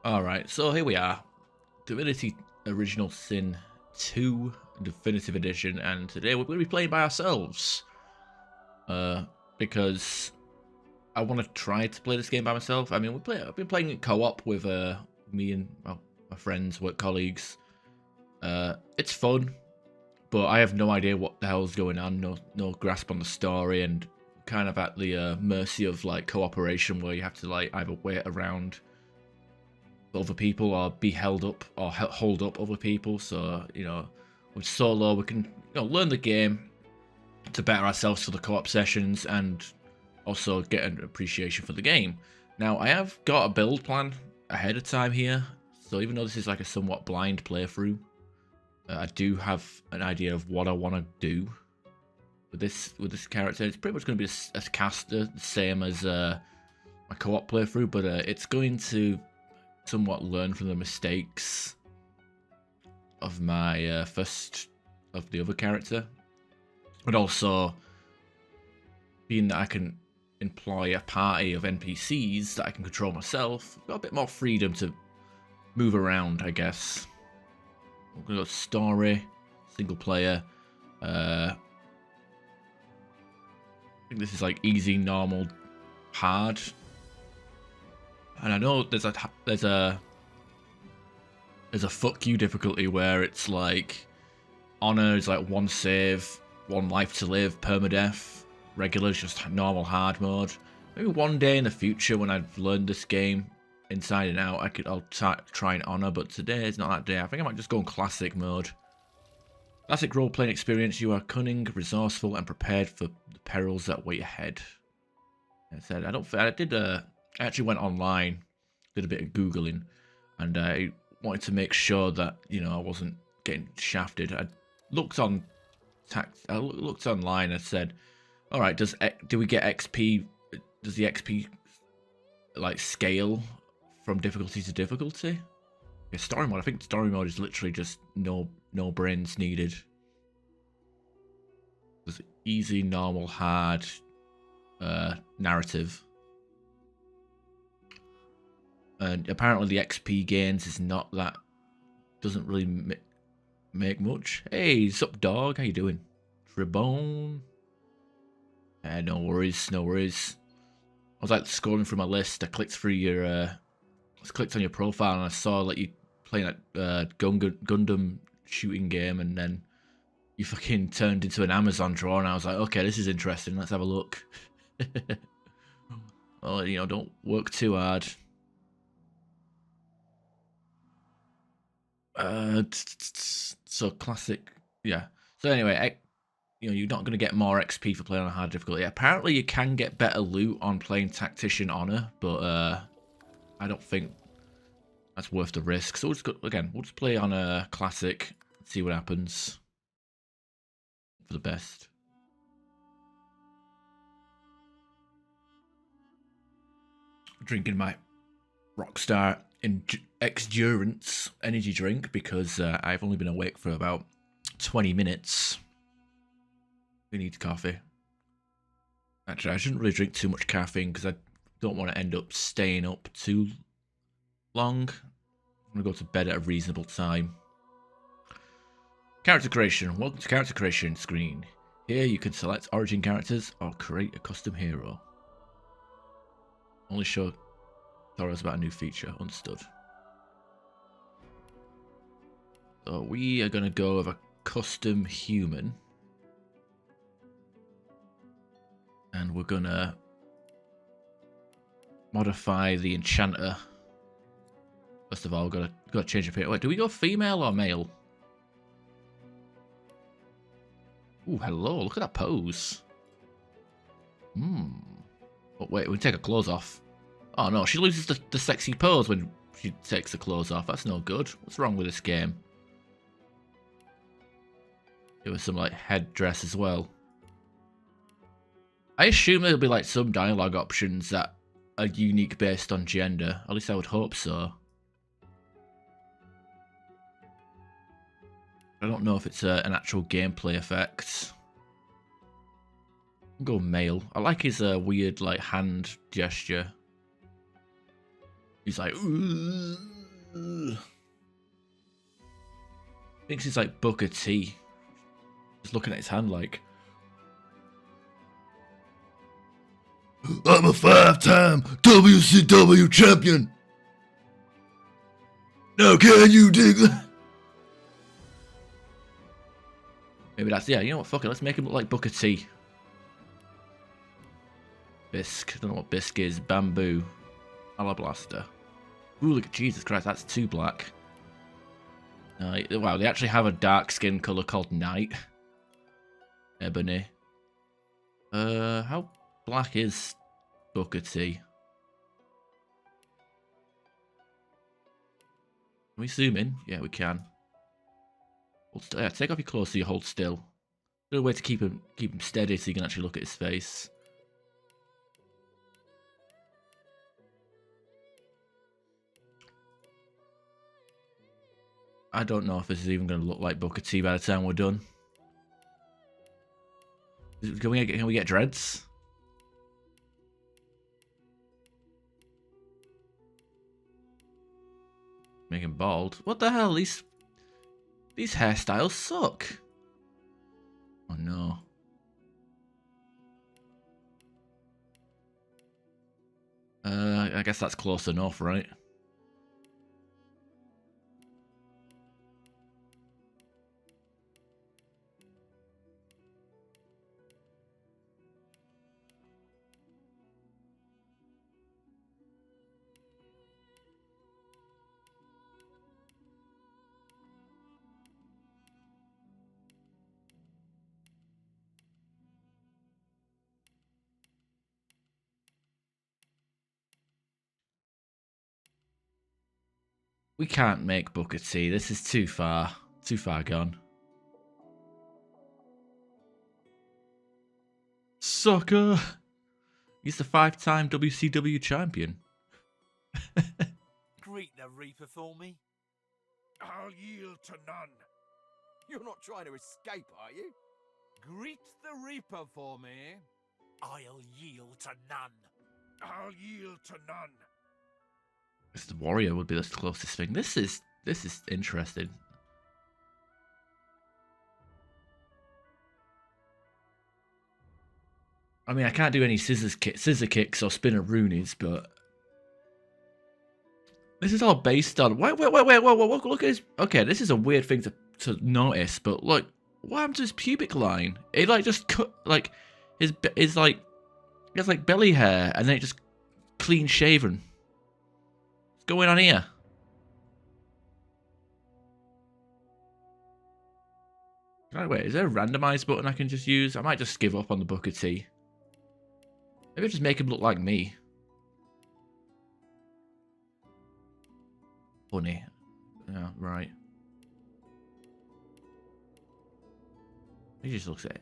Alright, so here we are. Divinity Original Sin 2 Definitive Edition, and today we're going to be playing by ourselves. Because I want to try to play this game by myself. I mean, I've been playing it co-op with me and my friends, work colleagues. It's fun, but I have no idea what the hell's going on, no grasp on the story, and kind of at the mercy of like cooperation where you have to like either wait around other people or be held up or hold up other people. So with solo we can learn the game to better ourselves for the co-op sessions and also get an appreciation for the game. Now I have got a build plan ahead of time here, so even though this is like a somewhat blind playthrough, I do have an idea of what I want to do with this character. It's pretty much going to be a caster, the same as my co-op playthrough, but it's going to somewhat learn from the mistakes of my of the other character, but also being that I can employ a party of NPCs that I can control myself, I've got a bit more freedom to move around, I guess. We're gonna go story, single player. I think this is like easy, normal, hard. And I know there's a fuck you difficulty where it's like honor is like one save, one life to live, permadeath. Regular is just normal hard mode. Maybe one day in the future when I've learned this game inside and out, I'll try and honor. But today is not that day. I think I might just go in classic mode. Classic role-playing experience. You are cunning, resourceful, and prepared for the perils that wait ahead. I said I actually went online, did a bit of Googling, and I wanted to make sure that, I wasn't getting shafted. I looked online, I said, alright, do we get XP, does the XP, like, scale from difficulty to difficulty? Yeah, story mode, I think story mode is literally just no brains needed. There's easy, normal, hard, narrative. And apparently the XP gains is not that, doesn't really make much. Hey, what's up, dog? How you doing? Tribone? No worries, no worries. I was like scrolling through my list. I clicked through clicked on your profile and I saw like you playing a Gundam shooting game, and then you fucking turned into an Amazon drawer, and I was like, okay, this is interesting. Let's have a look. Well, don't work too hard. So classic, yeah. So anyway, you're not going to get more XP for playing on a hard difficulty. Apparently, you can get better loot on playing Tactician Honor, but I don't think that's worth the risk. So we'll just play on a classic, see what happens. For the best. Drinking my Rockstar Endurance energy drink because I've only been awake for about 20 minutes. We need coffee. Actually, I shouldn't really drink too much caffeine because I don't want to end up staying up too long. I'm going to go to bed at a reasonable time. Character creation. Welcome to character creation screen. Here you can select origin characters or create a custom hero. Only show tutorials about a new feature. Understood. So we are going to go with a custom human. And we're going to modify the enchanter. First of all, we've got to change the picture. Wait, do we go female or male? Ooh, hello, look at that pose. But wait, we can take her clothes off. Oh no, she loses the sexy pose when she takes the clothes off. That's no good. What's wrong with this game? Give her some like headdress as well. I assume there'll be like some dialogue options that are unique based on gender. At least I would hope so. I don't know if it's an actual gameplay effect. I'll go male. I like his weird like hand gesture. He's like, "Ugh." Thinks he's like Booker T. Just looking at his hand like, I'm a 5-time WCW champion. Now can you dig that? Maybe that's, yeah, you know what, fuck it, let's make him look like Booker T. Bisque, I don't know what Bisque is. Bamboo. Alablaster. Ooh, look at Jesus Christ, that's too black. Wow, they actually have a dark skin colour called Night. Ebony. How black is Booker T? Can we zoom in? Yeah, we can. Yeah, take off your clothes so you hold still. There's a way to keep him steady so you can actually look at his face. I don't know if this is even going to look like Booker T by the time we're done. Can we get dreads? Make him bald. What the hell? These hairstyles suck. Oh no. I guess that's close enough, right? We can't make Booker T. This is too far gone. Sucker! He's the 5-time WCW champion. Greet the Reaper for me. I'll yield to none. You're not trying to escape, are you? Greet the Reaper for me. I'll yield to none. I'll yield to none. The warrior would be the closest thing. This is interesting. I mean, I can't do any scissor kicks or spinneroonies, but this is all based on. Wait! Look at his. Okay, this is a weird thing to notice, but look, what happened to his pubic line? It like just cut like his like he has like belly hair, and then it just clean shaven. What's going on here? Wait, is there a randomize button I can just use? I might just give up on the Booker T. Maybe I'll just make him look like me. Funny. Yeah, right. He just looks at it.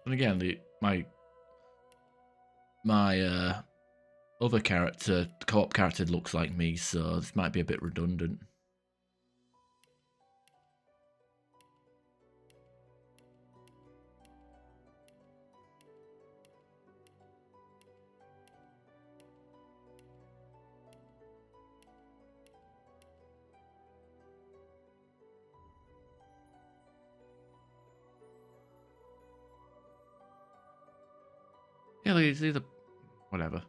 And again, my other character, the co-op character, looks like me, so this might be a bit redundant. Yeah, it's either whatever.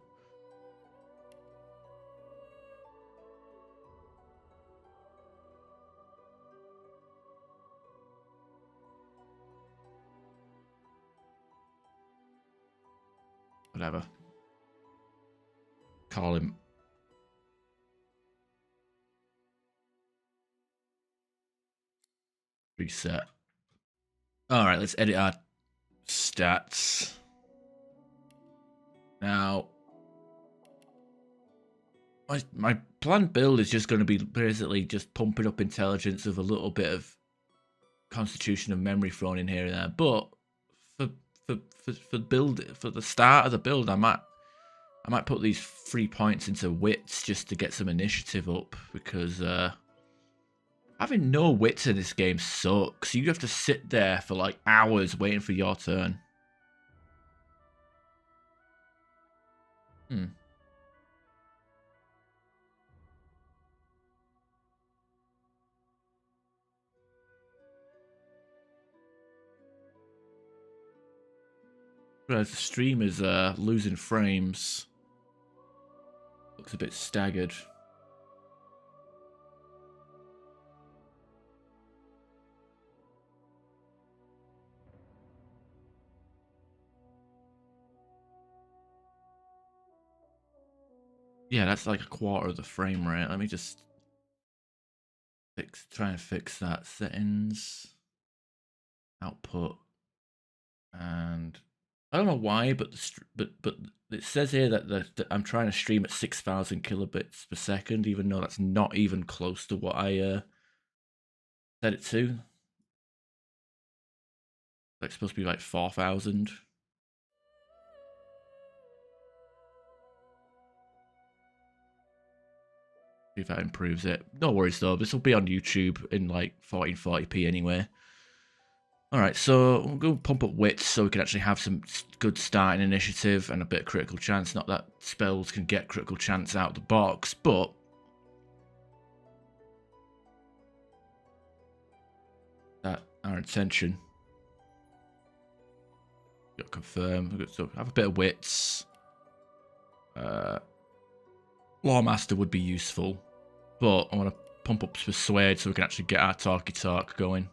Whatever. Call him. Reset. Alright, let's edit our stats. Now, my planned build is just going to be basically just pumping up intelligence with a little bit of constitution and memory thrown in here and there. But for the start of the build, I might put these 3 points into wits just to get some initiative up, because I Having no wits in this game sucks. You have to sit there for like hours waiting for your turn. Hmm. Whereas the stream is losing frames. Looks a bit staggered. Yeah, that's like a quarter of the frame rate. Let me just try and fix that. Settings, output, and I don't know why, but but it says here that I'm trying to stream at 6,000 kilobits per second, even though that's not even close to what I set it to. Like supposed to be like 4,000. See if that improves it. No worries though. This will be on YouTube in like 1440p anyway. Alright, so we'll go pump up wits so we can actually have some good starting initiative and a bit of critical chance. Not that spells can get critical chance out of the box, but that's our intention. Got to confirm. So have a bit of wits. Lawmaster would be useful, but I want to pump up Persuade so we can actually get our talky talk going.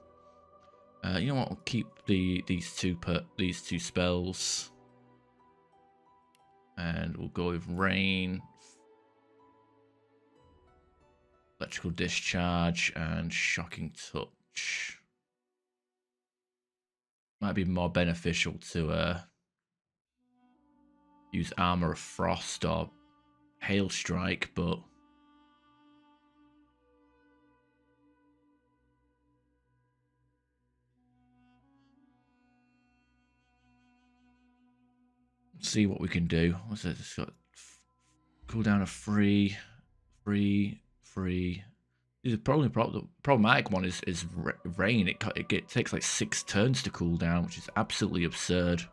You know what? We'll keep these two spells, and we'll go with Rain, Electrical Discharge, and Shocking Touch. Might be more beneficial to use Armor of Frost or Hail Strike, but see what we can do. What's it? It's got cooldown of 3. The problematic one is Rain. It takes like 6 turns to cool down, which is absolutely absurd.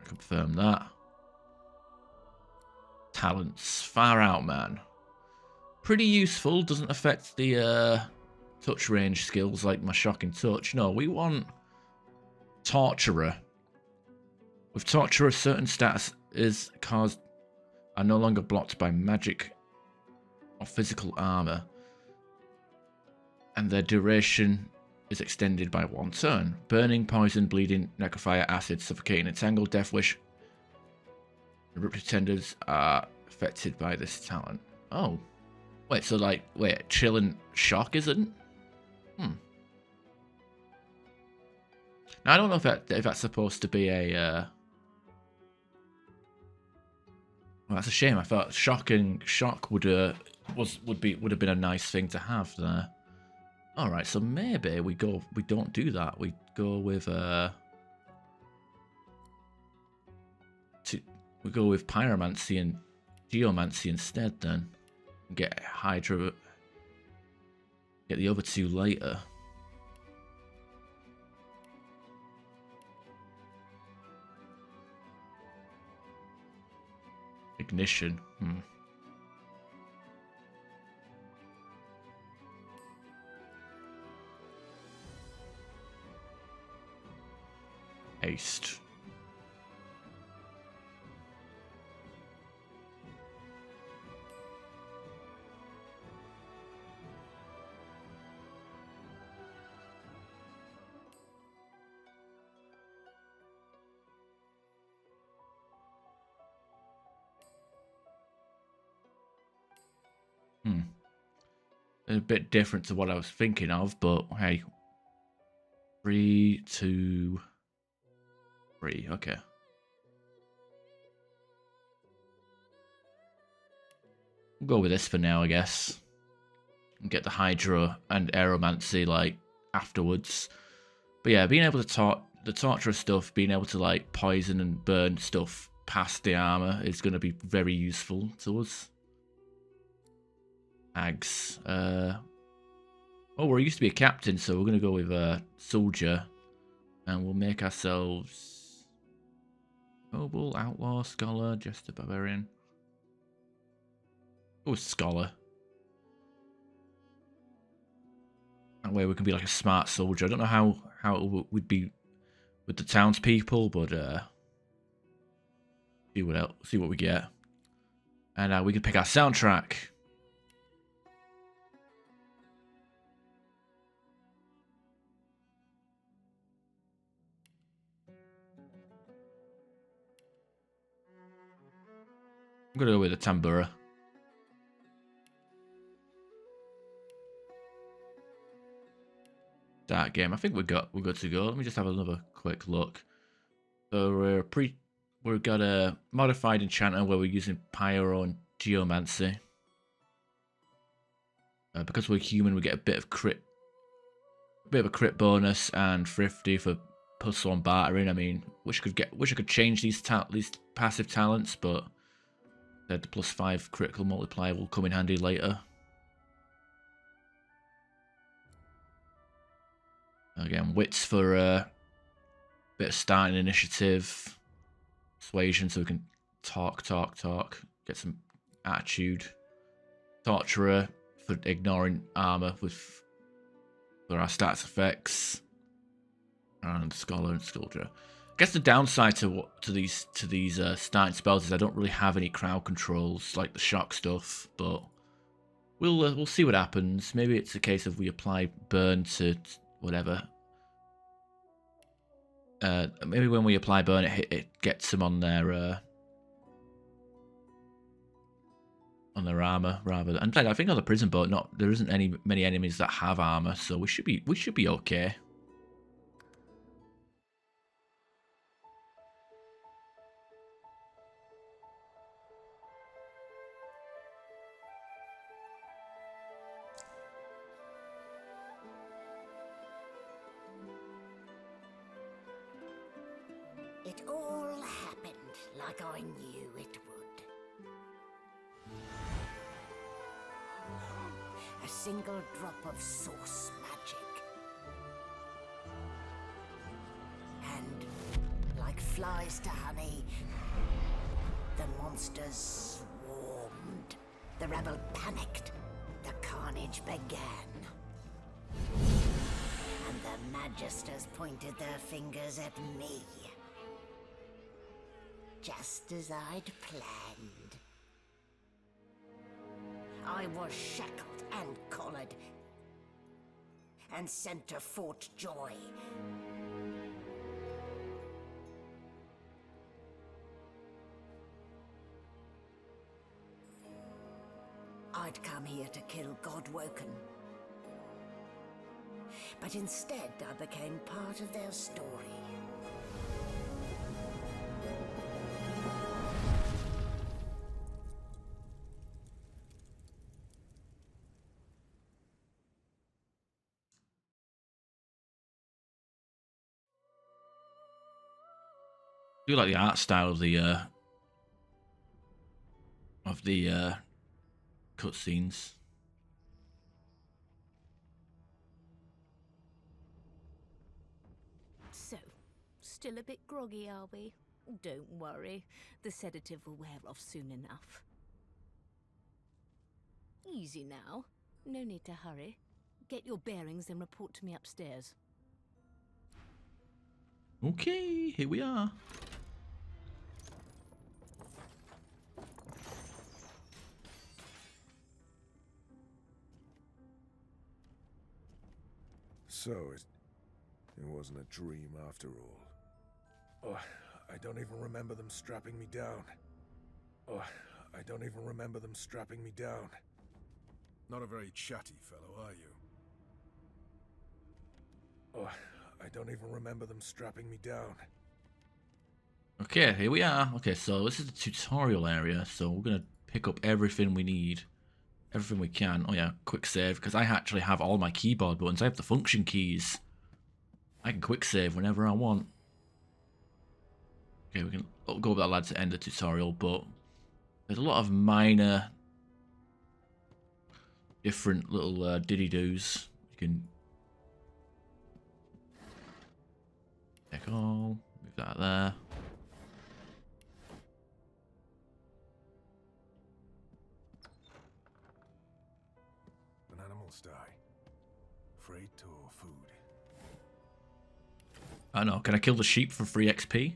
Confirm that. Talents, far out, man. Pretty useful. Doesn't affect the touch range skills like my Shocking Touch. No, we want Torturer. With Torturer, certain stats are no longer blocked by magic or physical armor, and their duration is extended by 1 turn. Burning, poison, bleeding, necrofire, acid, suffocating, entangle, death wish, and ruptured tendons are affected by this talent. Oh, wait. So chill and shock isn't? Now I don't know if that's supposed to be a. Well, that's a shame. I thought shock would have been a nice thing to have there. All right, so maybe we don't do that. We go with we go with Pyromancy and Geomancy instead then. Get Hydra. Get the other 2 later. Ignition. Haste. A bit different to what I was thinking of, but hey. 3, 2, 3. Okay. We'll go with this for now, I guess. And get the Hydra and Aeromancy like afterwards. But yeah, being able to the Torturer stuff, being able to like poison and burn stuff past the armor is going to be very useful to us. Ags. Oh, we used to be a captain, so we're going to go with a soldier. And we'll make ourselves noble, outlaw, scholar, jester, barbarian. Oh, scholar. That way we can be like a smart soldier. I don't know how it would be with the townspeople, but see what we get. And we can pick our soundtrack. I'm gonna go with a tambura. Start game. I think we're good to go. Let me just have another quick look. So we've got a modified enchanter where we're using pyro and geomancy. Because we're human, we get a bit of a crit bonus and thrifty for +1 bartering. I mean, wish I could change these passive talents, but the +5 critical multiplier will come in handy later. Again, wits for a bit of starting initiative, persuasion, so we can talk, get some attitude. Torturer for ignoring armor for our stats effects, and scholar and soldier. I guess the downside to these starting spells is I don't really have any crowd controls like the shock stuff, but we'll see what happens. Maybe it's a case of we apply burn to whatever. Maybe when we apply burn, it gets them on their armor rather than. And I think on the prison boat, there isn't many enemies that have armor, so we should be okay. It all happened like I knew it would. A single drop of source magic. And, like flies to honey, the monsters swarmed. The rebel panicked. The carnage began. And the magisters pointed their fingers at me. Just as I'd planned. I was shackled and collared and sent to Fort Joy. I'd come here to kill Godwoken. But instead I became part of their story. I do like the art style of the cutscenes. So, still a bit groggy, are we? Don't worry, the sedative will wear off soon enough. Easy now, no need to hurry. Get your bearings and report to me upstairs. Okay, here we are. So it wasn't a dream after all. Oh, I don't even remember them strapping me down. Oh, I don't even remember them strapping me down. Not a very chatty fellow, are you? Oh, I don't even remember them strapping me down. Okay, here we are. Okay, so this is the tutorial area, so we're gonna pick up everything we need. Everything we can. Oh yeah, quick save, because I actually have all my keyboard buttons. I have the function keys. I can quick save whenever I want. Okay, we can go with that lad to end the tutorial, but there's a lot of minor different little diddy-doos. You can check all, move that there. When animals die, freight or food? I don't know, can I kill the sheep for free XP?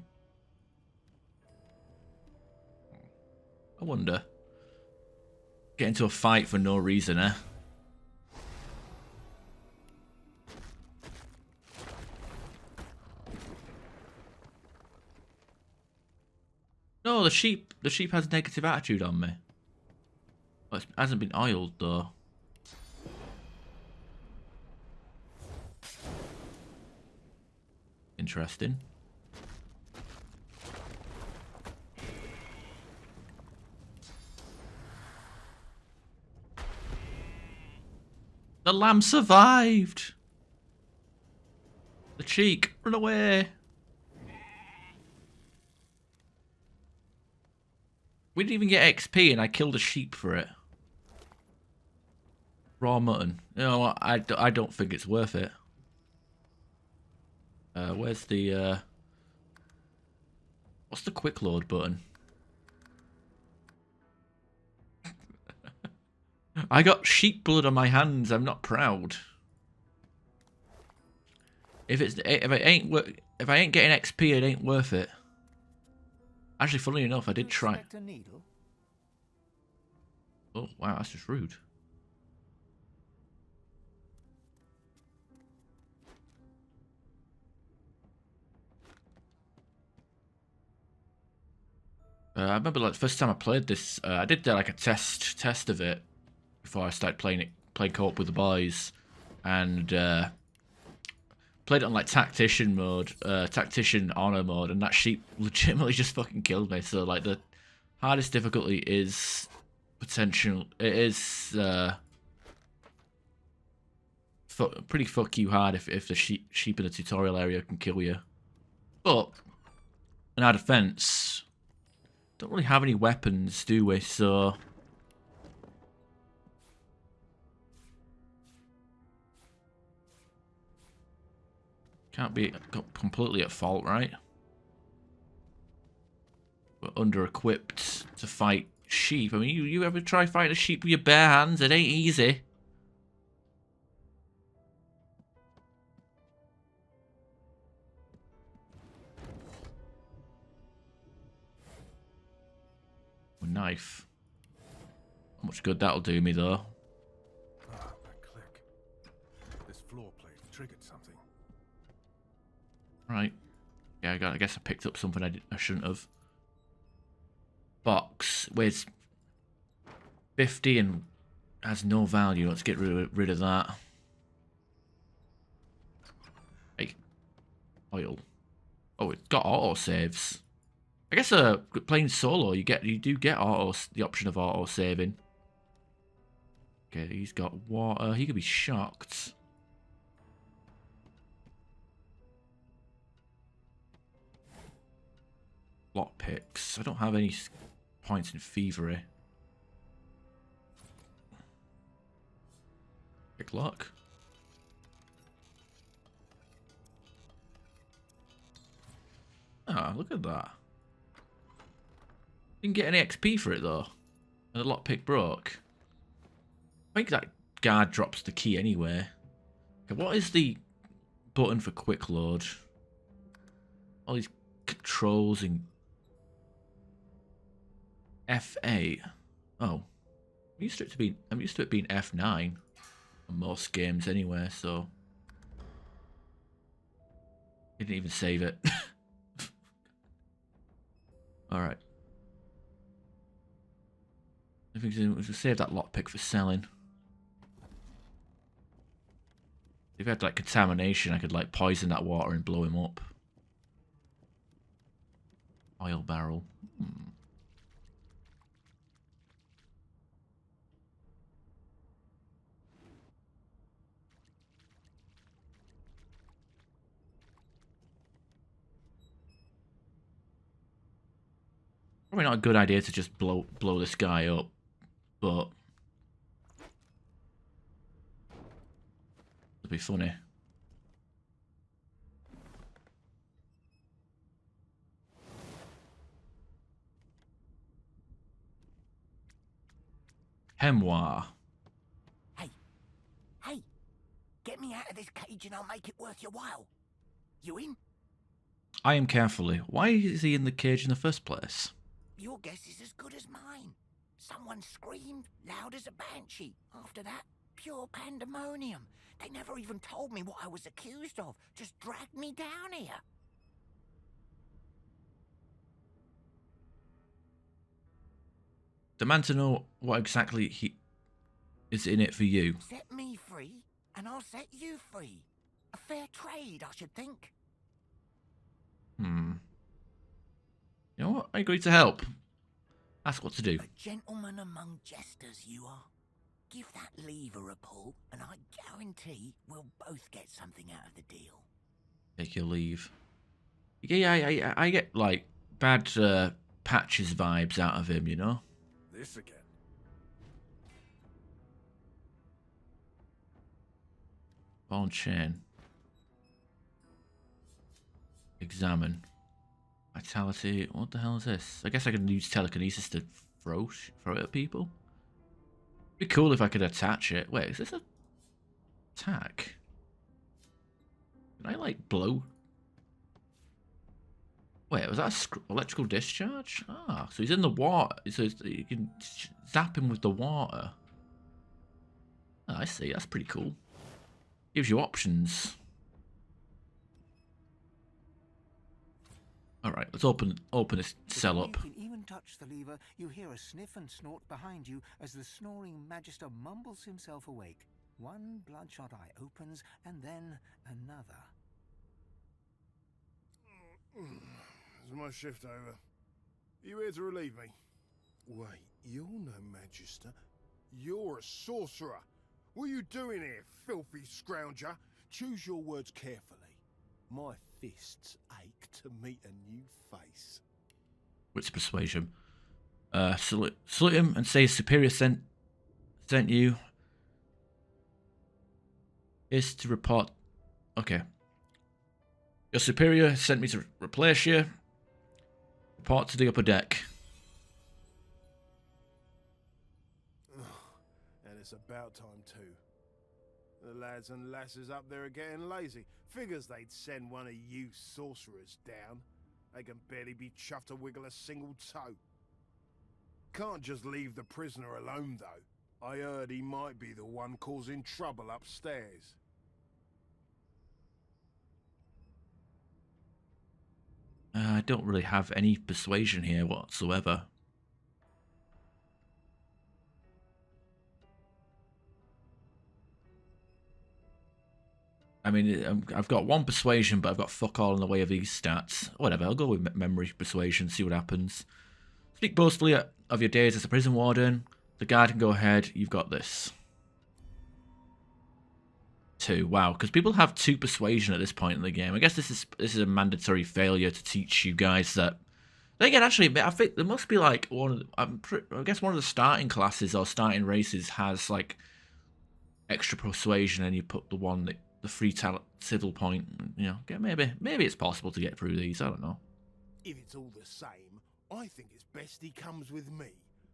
I wonder. Get into a fight for no reason, eh? No, the sheep has negative attitude on me. Well, it hasn't been oiled though. Interesting. The lamb survived! The cheek, run away! We didn't even get XP and I killed a sheep for it. Raw mutton. You know what, I don't think it's worth it. Where's the, what's the quick load button? I got sheep blood on my hands. I'm not proud. If I ain't getting XP, it ain't worth it. Actually, funnily enough, I did try. Oh wow, that's just rude. I remember like the first time I played this, I did like a test of it before I started playing co-op with the boys, and played it on like tactician mode, tactician honor mode, and that sheep legitimately just fucking killed me. So like the hardest difficulty is potential. It is pretty fuck you hard if the sheep in the tutorial area can kill you. But in our defense, don't really have any weapons, do we? So can't be completely at fault, right? We're under-equipped to fight sheep. I mean, you ever try fighting a sheep with your bare hands? It ain't easy. A knife. How much good that'll do me, though. Ah, that click. This floor plate triggered something. Right. Yeah, I guess I picked up something I shouldn't have. Box weighs 50 and has no value. Let's get rid of that. Hey, oil. Oh, it's got auto saves. I guess playing solo, you do get the option of auto saving. Okay, he's got water. He could be shocked. Lockpicks. I don't have any points in thievery. Pick lock. Ah, look at that. Didn't get any XP for it though. And the lockpick broke. I think that guard drops the key anyway. Okay, what is the button for quick load? All these controls and F8. Oh, I'm used to it being F9 on most games anyway. So didn't even save it. All right. I think we'll save that lockpick for selling. If I had like contamination, I could like poison that water and blow him up. Oil barrel. Probably not a good idea to just blow this guy up, but be funny. Hemoir. Hey, get me out of this cage and I'll make it worth your while. You in? I am carefully. Why is he in the cage in the first place? Your guess is as good as mine. Someone screamed loud as a banshee. After that, pure pandemonium. They never even told me what I was accused of. Just dragged me down here. Demand to know what exactly he is in it for you. Set me free, and I'll set you free. A fair trade, I should think. You know what? I agree to help. Ask what to do. A gentleman among jesters, you are. Give that lever a pull, and I guarantee we'll both get something out of the deal. Take your leave. Yeah, I get like bad Patches vibes out of him, you know? This again. Ball and chain. Examine. Vitality. What the hell is this? I guess I can use telekinesis to throw it at people. It'd be cool if I could attach it. Wait, is this a attack? Can I like blow? Wait, was that a electrical discharge? Ah, so he's in the water. So you can zap him with the water. Oh, I see. That's pretty cool. Gives you options. All right, let's open this cell up. If you can even touch the lever, you hear a sniff and snort behind you as the snoring magister mumbles himself awake. One bloodshot eye opens, and then another. Is my shift over? Are you here to relieve me? Wait, you're no magister. You're a sorcerer. What are you doing here, filthy scrounger? Choose your words carefully. My fists ache to meet a new face. Wits persuasion. Salute him and say his superior sent you. Is to report. Okay. Your superior sent me to replace you. Report to the upper deck. And it's about time too. The lads and lasses up there are getting lazy. Figures they'd send one of you sorcerers down. They can barely be chuffed to wiggle a single toe. Can't just leave the prisoner alone though. I heard he might be the one causing trouble upstairs. I don't really have any persuasion here whatsoever. I mean, I've got one persuasion, but I've got fuck all in the way of these stats. Whatever, I'll go with memory persuasion, see what happens. Speak boastfully of your days as a prison warden. The guard can go ahead. You've got this. 2. Wow, because people have 2 persuasion at this point in the game. I guess this is a mandatory failure to teach you guys that. Then again, actually, I think there must be like I guess one of the starting classes or starting races has like extra persuasion, and you put the one that the free civil point. You know, maybe it's possible to get through these. I don't know. If it's all the same, I think it's best he comes with me.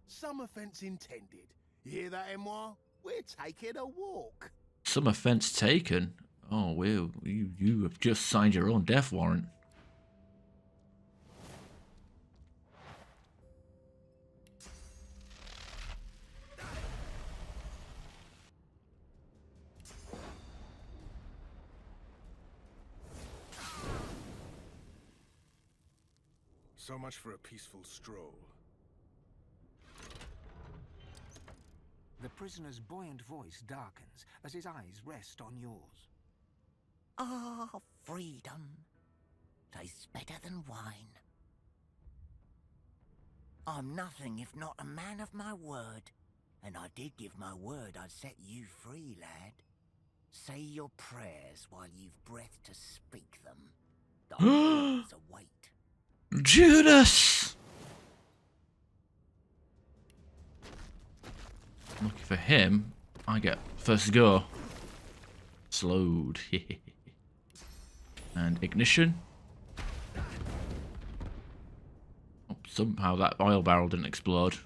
Some offence intended. You hear that, Emoir? We're taking a walk. Some offence taken. Oh, well, you have just signed your own death warrant. So much for a peaceful stroll. The prisoner's buoyant voice darkens as his eyes rest on yours. Ah, freedom. Tastes better than wine. I'm nothing if not a man of my word. And I did give my word I'd set you free, lad. Say your prayers while you've breath to speak them. The orders await. Judas! Looking for him, I get first go. Slowed. And ignition. Oh, somehow that oil barrel didn't explode.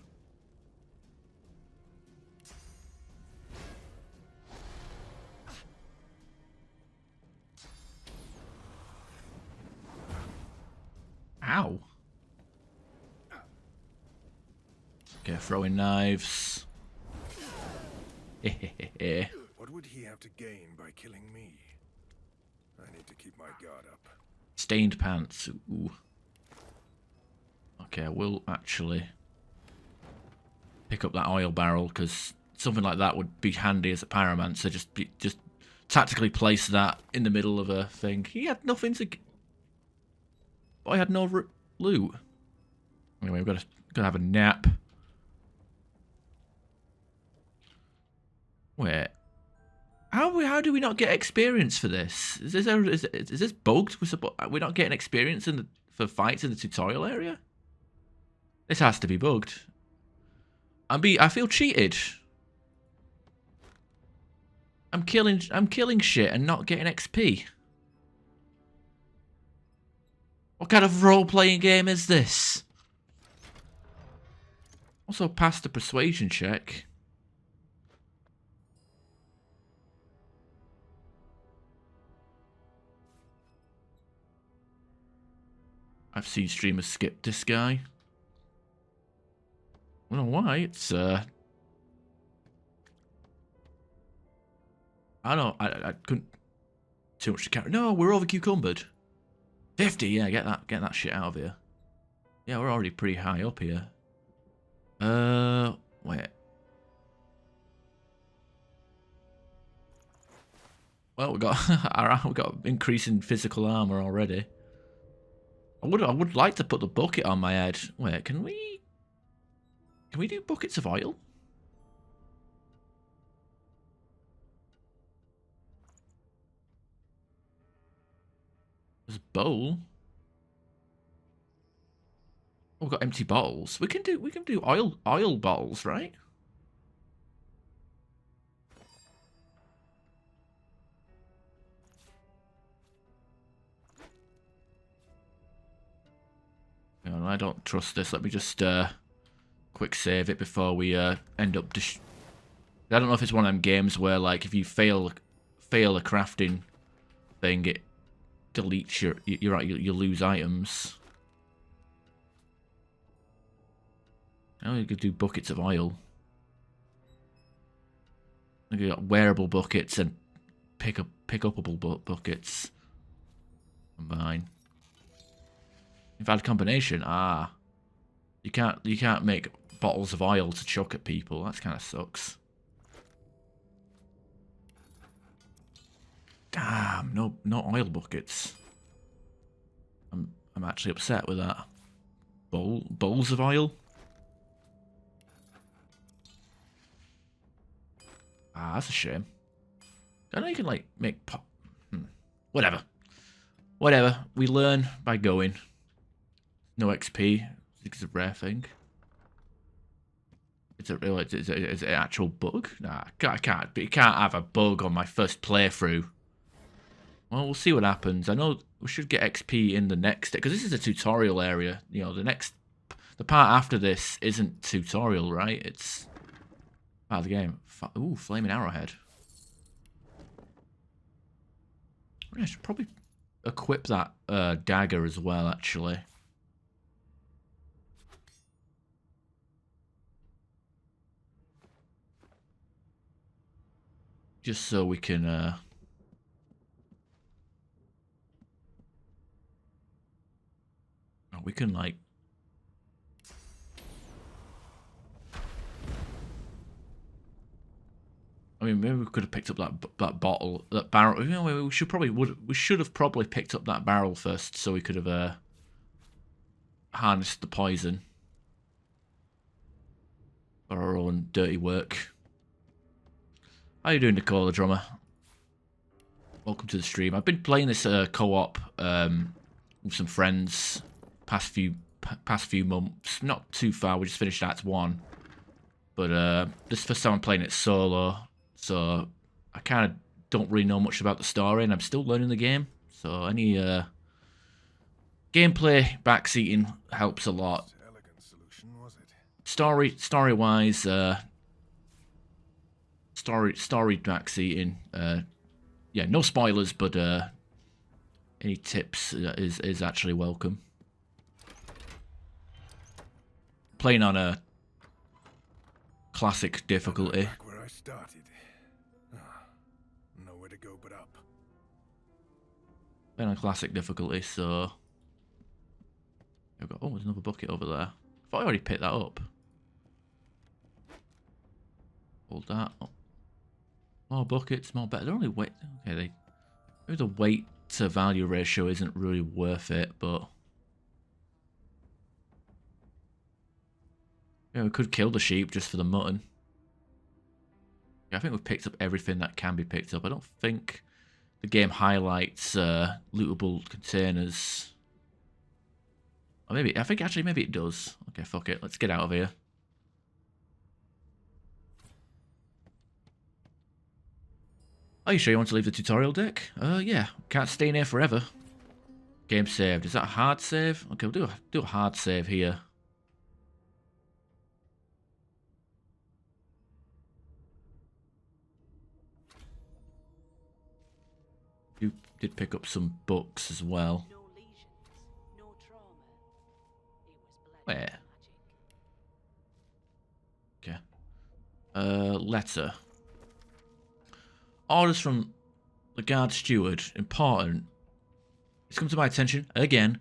Ow. Okay, throwing knives. What would he have to gain by killing me? I need to keep my guard up. Stained pants. Ooh. Okay, I will actually pick up that oil barrel because something like that would be handy as a pyromancer. Just tactically place that in the middle of a thing. He had nothing to. I had no loot. Anyway, we've got to have a nap. Wait. How do we not get experience for this? Is this bugged? We're not getting experience for fights in the tutorial area? This has to be bugged. I feel cheated. I'm killing shit and not getting XP. What kind of role-playing game is this? Also passed the persuasion check. I've seen streamers skip this guy. I don't know why. It's I don't. I couldn't. Too much to carry. No, we're over cucumbered. 50. Yeah, get that shit out of here. Yeah, we're already pretty high up here. Wait. Well, we got increasing physical armor already. I would like to put the bucket on my head. Wait, can we do buckets of oil? There's a bowl. Oh, we've got empty bottles. We can do oil bottles, right? No, I don't trust this. Let me just quick save it before we end up. I don't know if it's one of them games where, like, if you fail a crafting thing, it deletes you lose items. Now you could do buckets of oil. You got wearable buckets and pick-upable buckets. Combine. Invalid combination. Ah, you can't make bottles of oil to chuck at people. That kind of sucks. Damn, no oil buckets. I'm actually upset with that. Bowls of oil. Ah, that's a shame. I know you can like make pop. Whatever. We learn by going. No XP. It's a rare thing. It's an actual bug. Nah, I can't. You can't have a bug on my first playthrough. Well, we'll see what happens. I know we should get XP in the next, because this is a tutorial area. You know, the part after this isn't tutorial, right? It's part of the game. Ooh, flaming arrowhead. I should probably equip that dagger as well, actually. Just so we can like I mean, maybe we could have picked up that bottle, that barrel. You know, we should have probably picked up that barrel first, so we could have harnessed the poison for our own dirty work. How you doing, Nicole, the drummer? Welcome to the stream. I've been playing this co-op with some friends past few months. Not too far. We just finished Act 1, but this is the first time I'm playing it solo. So I kind of don't really know much about the story, and I'm still learning the game. So any gameplay backseating helps a lot. Elegant solution, was it? Story-wise, story backseating. Yeah, no spoilers, but any tips is actually welcome. Playing on a classic difficulty. Back where I started. Nowhere to go but up. Playing on classic difficulty, so I've got, oh, there's another bucket over there. I thought I already picked that up. Hold that. Oh. More buckets, more better. They're only weight. Okay, maybe the weight to value ratio isn't really worth it, but yeah, we could kill the sheep just for the mutton. Yeah, I think we've picked up everything that can be picked up. I don't think the game highlights lootable containers. Or maybe, I think actually maybe it does. Okay, fuck it. Let's get out of here. Are you sure you want to leave the tutorial deck? Yeah. Can't stay in here forever. Game saved. Is that a hard save? Okay, we'll do a hard save here. You did pick up some books as well. No lesions, no trauma. It was black Where? magic. Okay. Letter. Orders from the guard steward. Important. It's come to my attention, again,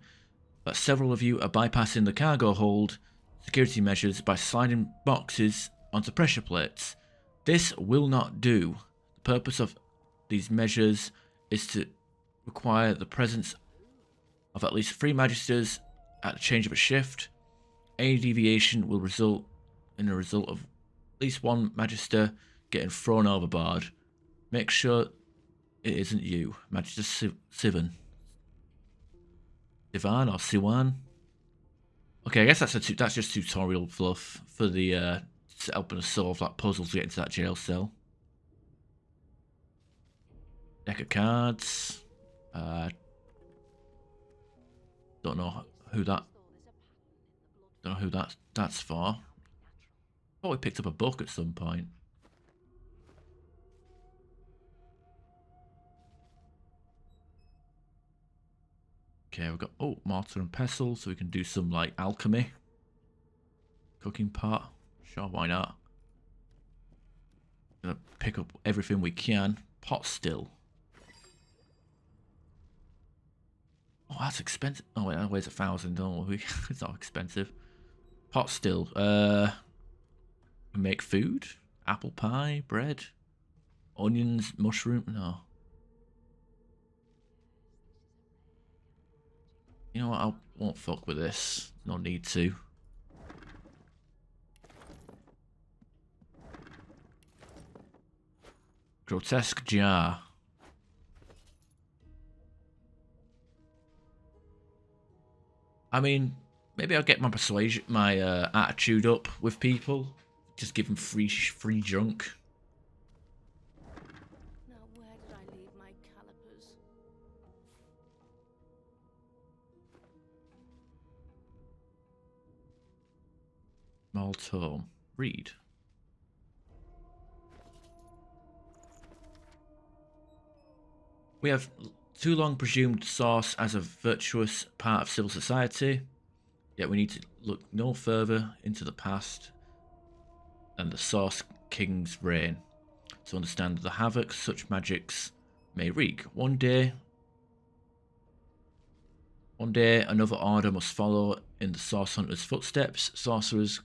that several of you are bypassing the cargo hold security measures by sliding boxes onto pressure plates. This will not do. The purpose of these measures is to require the presence of at least 3 magisters at the change of a shift. Any deviation will result in the result of at least 1 magister getting thrown overboard. Make sure it isn't you, Magister Sivan. Sivan or Siwan? Okay, I guess that's just tutorial fluff for the helping us solve that puzzle to get into that jail cell. Deck of cards. Don't know who that. Don't know who that's for. Thought we picked up a book at some point. Okay, we've got, oh, mortar and pestle, so we can do some, like, alchemy. Cooking pot. Sure, why not? Gonna pick up everything we can. Pot still. Oh, that's expensive. Oh, wait, that weighs 1,000, don't we? It's not expensive. Pot still. Make food? Apple pie? Bread? Onions? Mushroom? No. You know what, I won't fuck with this. No need to. Grotesque jar. I mean, maybe I'll get my persuasion, my attitude up with people. Just give them free junk. Now, where did I leave my calipers? Small tome. Read. We have too long presumed Source as a virtuous part of civil society, yet we need to look no further into the past than the Source King's reign to understand the havoc such magics may wreak. One day another order must follow in the Source Hunter's footsteps. Sorcerers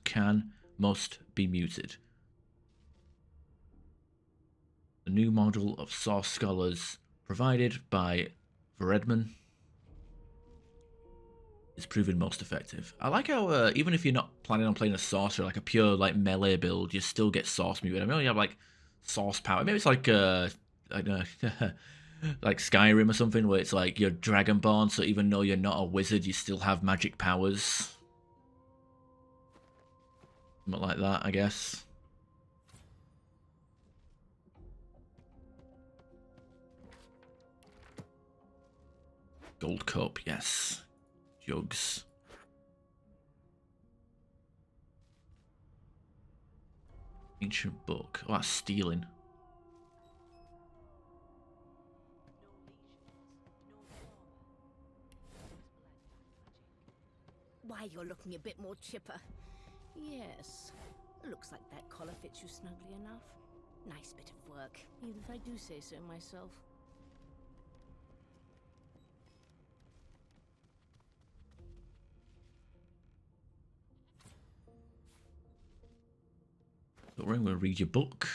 must be muted. The new model of Source Scholars provided by Veredman is proven most effective. I like how even if you're not planning on playing a sorcerer, like a pure like melee build, you still get source muted. I mean, you have like source power. Maybe it's like I don't know, like Skyrim or something, where it's like you're Dragonborn, so even though you're not a wizard, you still have magic powers. Something like that, I guess. Gold cup, yes. Jugs. Ancient book. Oh, that's stealing. Why, you're looking a bit more chipper. Yes. Looks like that collar fits you snugly enough. Nice bit of work, even if I do say so myself. Don't worry, I'm going to read your book.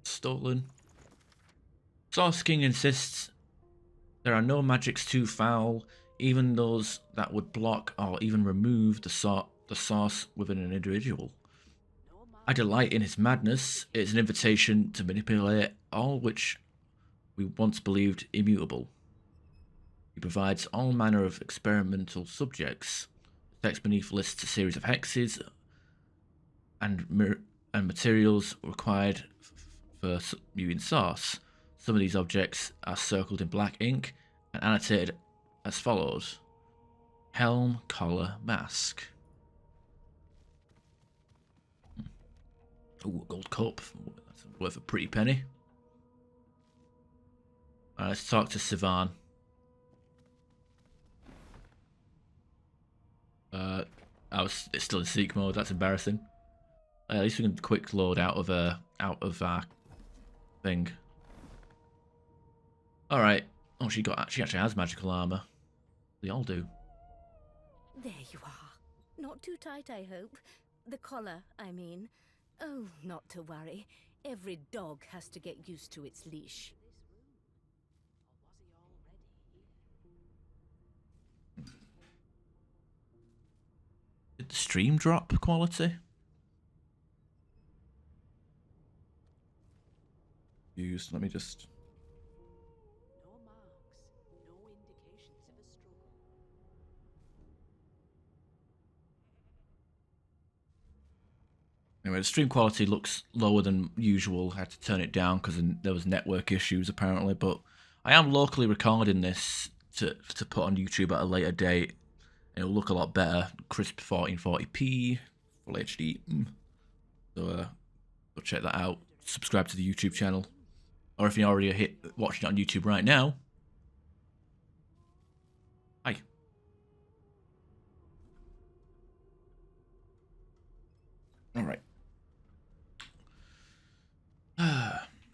Stolen. Source King insists there are no magics too foul, even those that would block or even remove the source within an individual. I delight in his madness. It's an invitation to manipulate all which we once believed immutable. He provides all manner of experimental subjects. The text beneath lists a series of hexes and materials required for viewing source. Some of these objects are circled in black ink and annotated as follows: helm, collar, mask. Ooh, a gold cup. That's worth a pretty penny. Let's talk to Sivan. It's still in seek mode. That's embarrassing. At least we can quick load out of our thing. All right. Oh, she actually has magical armor. They all do. There you are. Not too tight, I hope. The collar, I mean. Oh, not to worry. Every dog has to get used to its leash. Did the stream drop quality? Used. Let me just. No marks, no indications of a struggle. Anyway, the stream quality looks lower than usual. I had to turn it down because there was network issues apparently. But I am locally recording this to put on YouTube at a later date. It'll look a lot better. Crisp 1440p, full HD. So go check that out. Subscribe to the YouTube channel, or if you're already watching it on YouTube right now, hi. All right.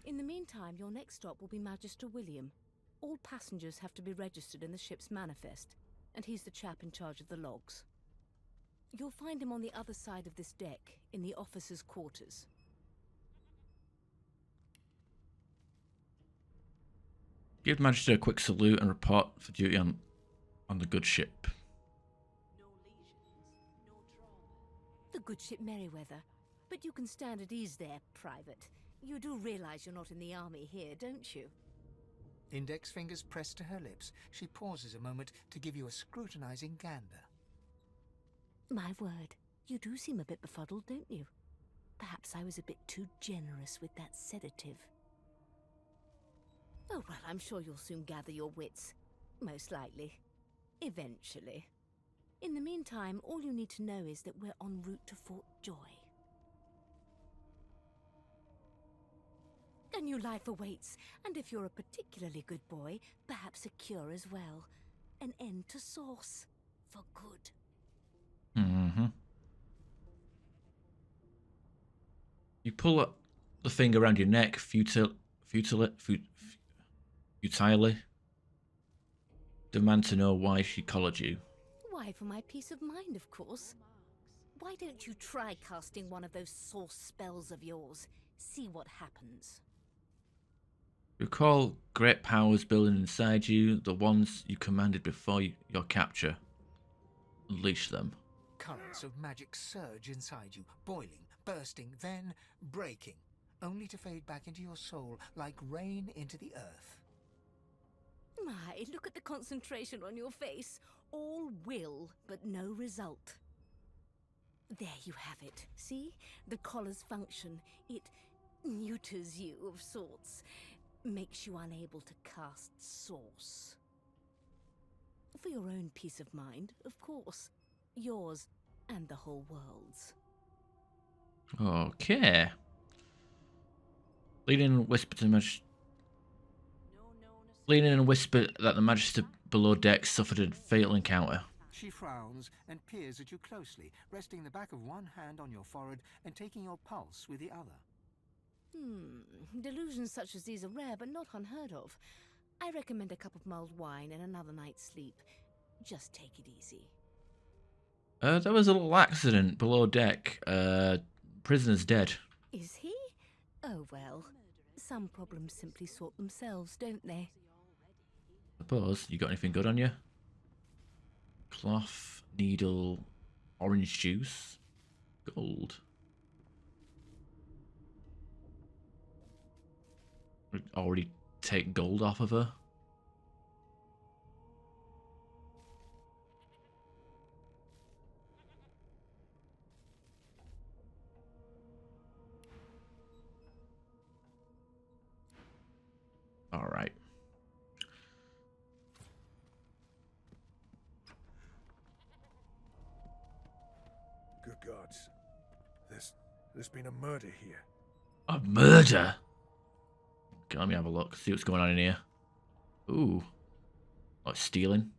In the meantime, your next stop will be Magister William. All passengers have to be registered in the ship's manifest, and he's the chap in charge of the logs. You'll find him on the other side of this deck, in the officers' quarters. Give Magister a quick salute and report for duty on the good ship. No lesions, no trauma. The good ship Merryweather. But you can stand at ease there, Private. You do realize you're not in the army here, don't you? Index fingers pressed to her lips, she pauses a moment to give you a scrutinizing gander. My word, you do seem a bit befuddled, don't you? Perhaps I was a bit too generous with that sedative. Oh, well, I'm sure you'll soon gather your wits. Most likely. Eventually. In the meantime, all you need to know is that we're en route to Fort Joy. A new life awaits, and if you're a particularly good boy, perhaps a cure as well. An end to Sauce. For good. Mm-hmm. You pull up the thing around your neck, futilely. Demand to know why she collared you. Why, for my peace of mind, of course. Why don't you try casting one of those Sauce spells of yours? See what happens. Recall great powers building inside you, the ones you commanded before your capture. Unleash them. Currents of magic surge inside you, boiling, bursting, then breaking, only to fade back into your soul like rain into the earth. My, look at the concentration on your face. All will, but no result. There you have it. See? The collar's function. It neuters you of sorts. Makes you unable to cast Sauce. For your own peace of mind, of course. Yours and the whole world's. Okay. Lean in and whisper to the Magister. Lean in and whisper that the Magister below deck suffered a fatal encounter. She frowns and peers at you closely, resting the back of one hand on your forehead and taking your pulse with the other. Delusions such as these are rare but not unheard of. I recommend a cup of mulled wine and another night's sleep. Just take it easy. There was a little accident below deck. Prisoner's dead. Is he? Oh well. Some problems simply sort themselves, don't they? Suppose. You got anything good on you? Cloth, needle, orange juice, gold. Already take gold off of her. All right. Good gods. There's been a murder here. A murder? Okay, let me have a look. See what's going on in here. Ooh. Like stealing.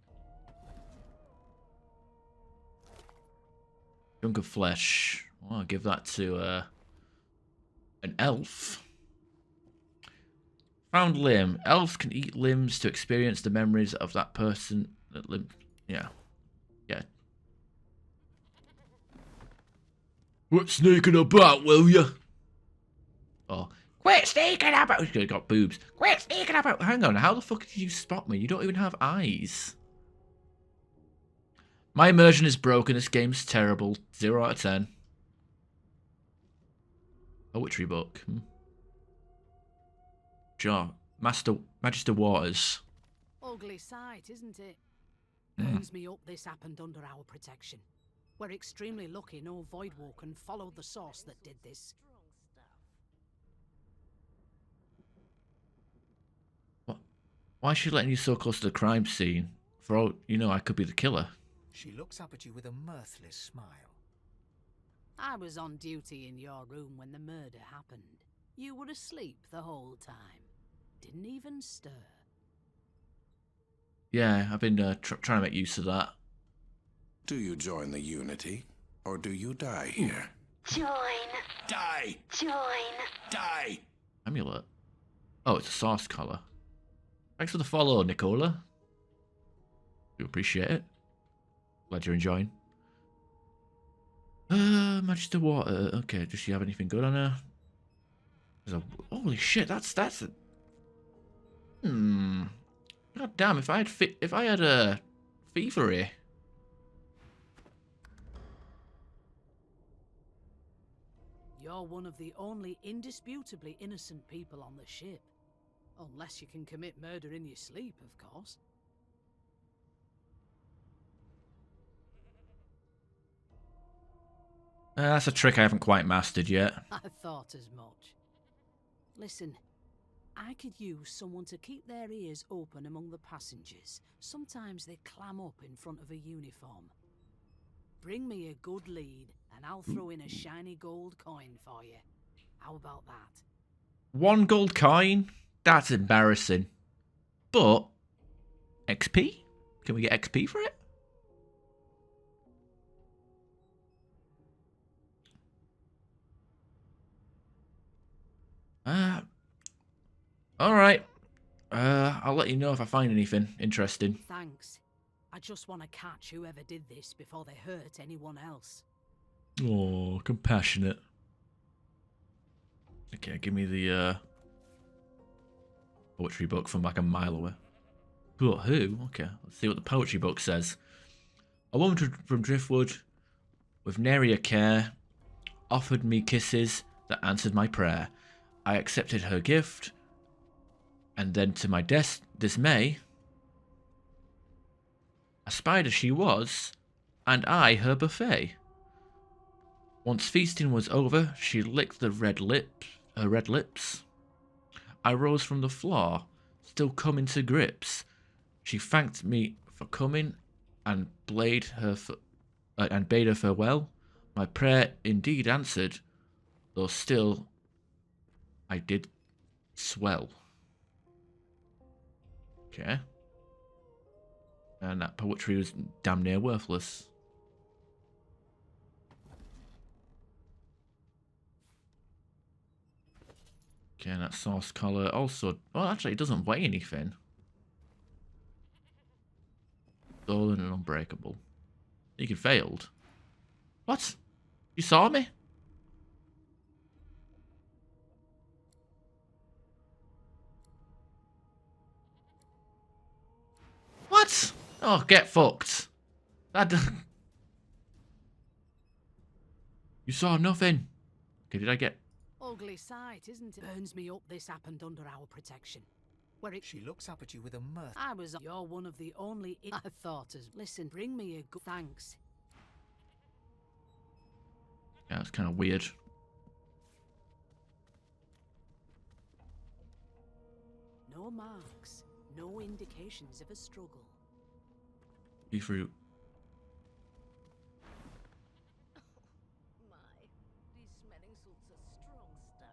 Chunk of flesh. Oh, I'll give that to an elf. Found limb. Elves can eat limbs to experience the memories of that person. That limb. Yeah. Yeah. Quit sneaking about, will ya? Oh. Quit sneaking about! He's got boobs. Quit sneaking about! Hang on, how the fuck did you spot me? You don't even have eyes. My immersion is broken. This game's terrible. 0 out of 10. Poetry book. Jar. Magister Waters. Ugly sight, isn't it? Burns me up this happened under our protection. We're extremely lucky no Voidwalker followed the source that did this. What? Why is she letting you so close to the crime scene? For all you know, I could be the killer. She looks up at you with a mirthless smile. I was on duty in your room when the murder happened. You were asleep the whole time. Didn't even stir. Yeah, I've been trying to make use of that. Do you join the Unity, or do you die here? Join. Die! Join. Die! Amulet. Oh, it's a source color. Thanks for the follow, Nicola. Do appreciate it. Glad you're enjoying. Magister Water. Okay, does she have anything good on her? There's a, holy shit, that's a... God damn, if I had a thievery. You're one of the only indisputably innocent people on the ship. Unless you can commit murder in your sleep, of course. That's a trick I haven't quite mastered yet. I thought as much. Listen, I could use someone to keep their ears open among the passengers. Sometimes they clam up in front of a uniform. Bring me a good lead, and I'll throw in a shiny gold coin for you. How about that? 1 gold coin? That's embarrassing. But, XP? Can we get XP for it? Alright. I'll let you know if I find anything interesting. Thanks. I just want to catch whoever did this before they hurt anyone else. Oh, compassionate. Okay, give me the poetry book from like a mile away. But who? Okay, let's see what the poetry book says. A woman from Driftwood, with nary a care, offered me kisses that answered my prayer. I accepted her gift, and then to my dismay, a spider she was, and I her buffet. Once feasting was over, she licked her red lips. I rose from the floor, still coming to grips. She thanked me for coming and and bade her farewell. My prayer indeed answered, though still I did swell. Okay. And that poetry was damn near worthless. Okay, and that source color also... Well, actually, it doesn't weigh anything. Stolen and unbreakable. You can failed. What? You saw me? What? Oh, get fucked. That... You saw nothing. Okay, did I get... Ugly sight, isn't it? Burns me up this happened under our protection. Where it... She looks up at you with a mirth. I was... You're one of the only... I thought as... Listen, bring me a good... Thanks. Yeah, it's kind of weird. No marks. No indications of a struggle. Be fruit. My, these smelling salts are strong stuff.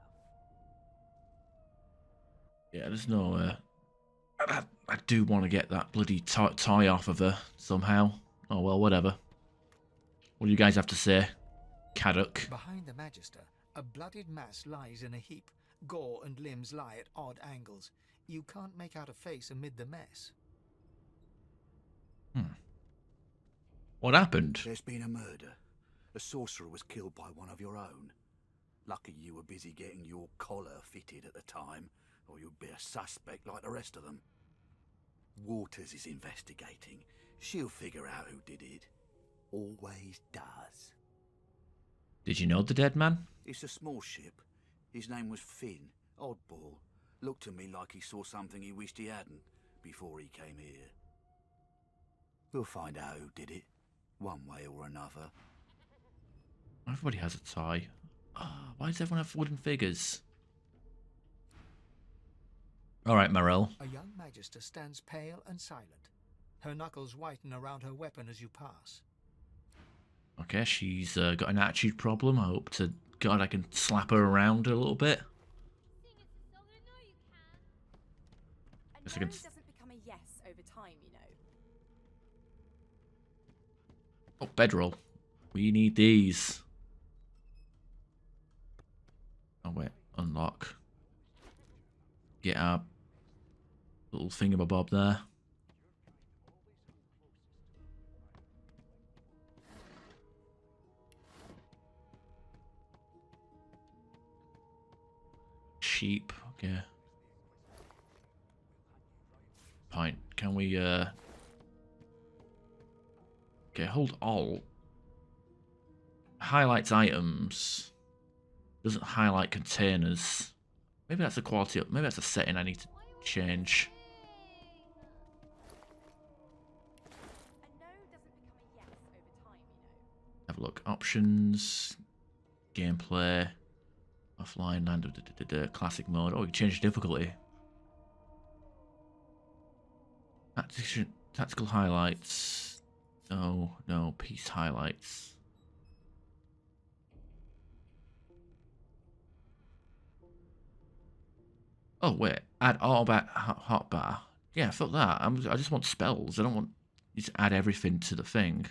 Yeah, there's no... I do want to get that bloody toy off of her somehow. Oh well, whatever. What do you guys have to say? Caddock. Behind the Magister, a bloodied mass lies in a heap. Gore and limbs lie at odd angles. You can't make out a face amid the mess. What happened? There's been a murder. A sorcerer was killed by one of your own. Lucky you were busy getting your collar fitted at the time, or you'd be a suspect like the rest of them. Waters is investigating. She'll figure out who did it. Always does. Did you know the dead man? It's a small ship. His name was Finn. Oddball. Looked to me like he saw something he wished he hadn't before he came here. We'll find out who did it, one way or another. Everybody has a tie. Oh, why does everyone have wooden figures? Alright, Morel. A young Magister stands pale and silent. Her knuckles whiten around her weapon as you pass. Okay, she's got an attitude problem. I hope to God I can slap her around a little bit. A no doesn't become a yes over time, you know. Oh, bedroll. We need these. Oh wait, unlock. Get our little thingamabob there. Sheep, okay. Fine. Can we okay, hold Alt. Highlights items. Doesn't highlight containers. Maybe that's a quality maybe that's a setting I need to change. A no doesn't become a yes over time, you know. Have a look. Options. Gameplay. Offline, land, classic mode. Oh, you can change the difficulty. Tactical highlights. No, no, piece highlights. Oh wait, add autobat hotbar. Yeah, fuck that. I just want spells. I don't want you to add everything to the thing.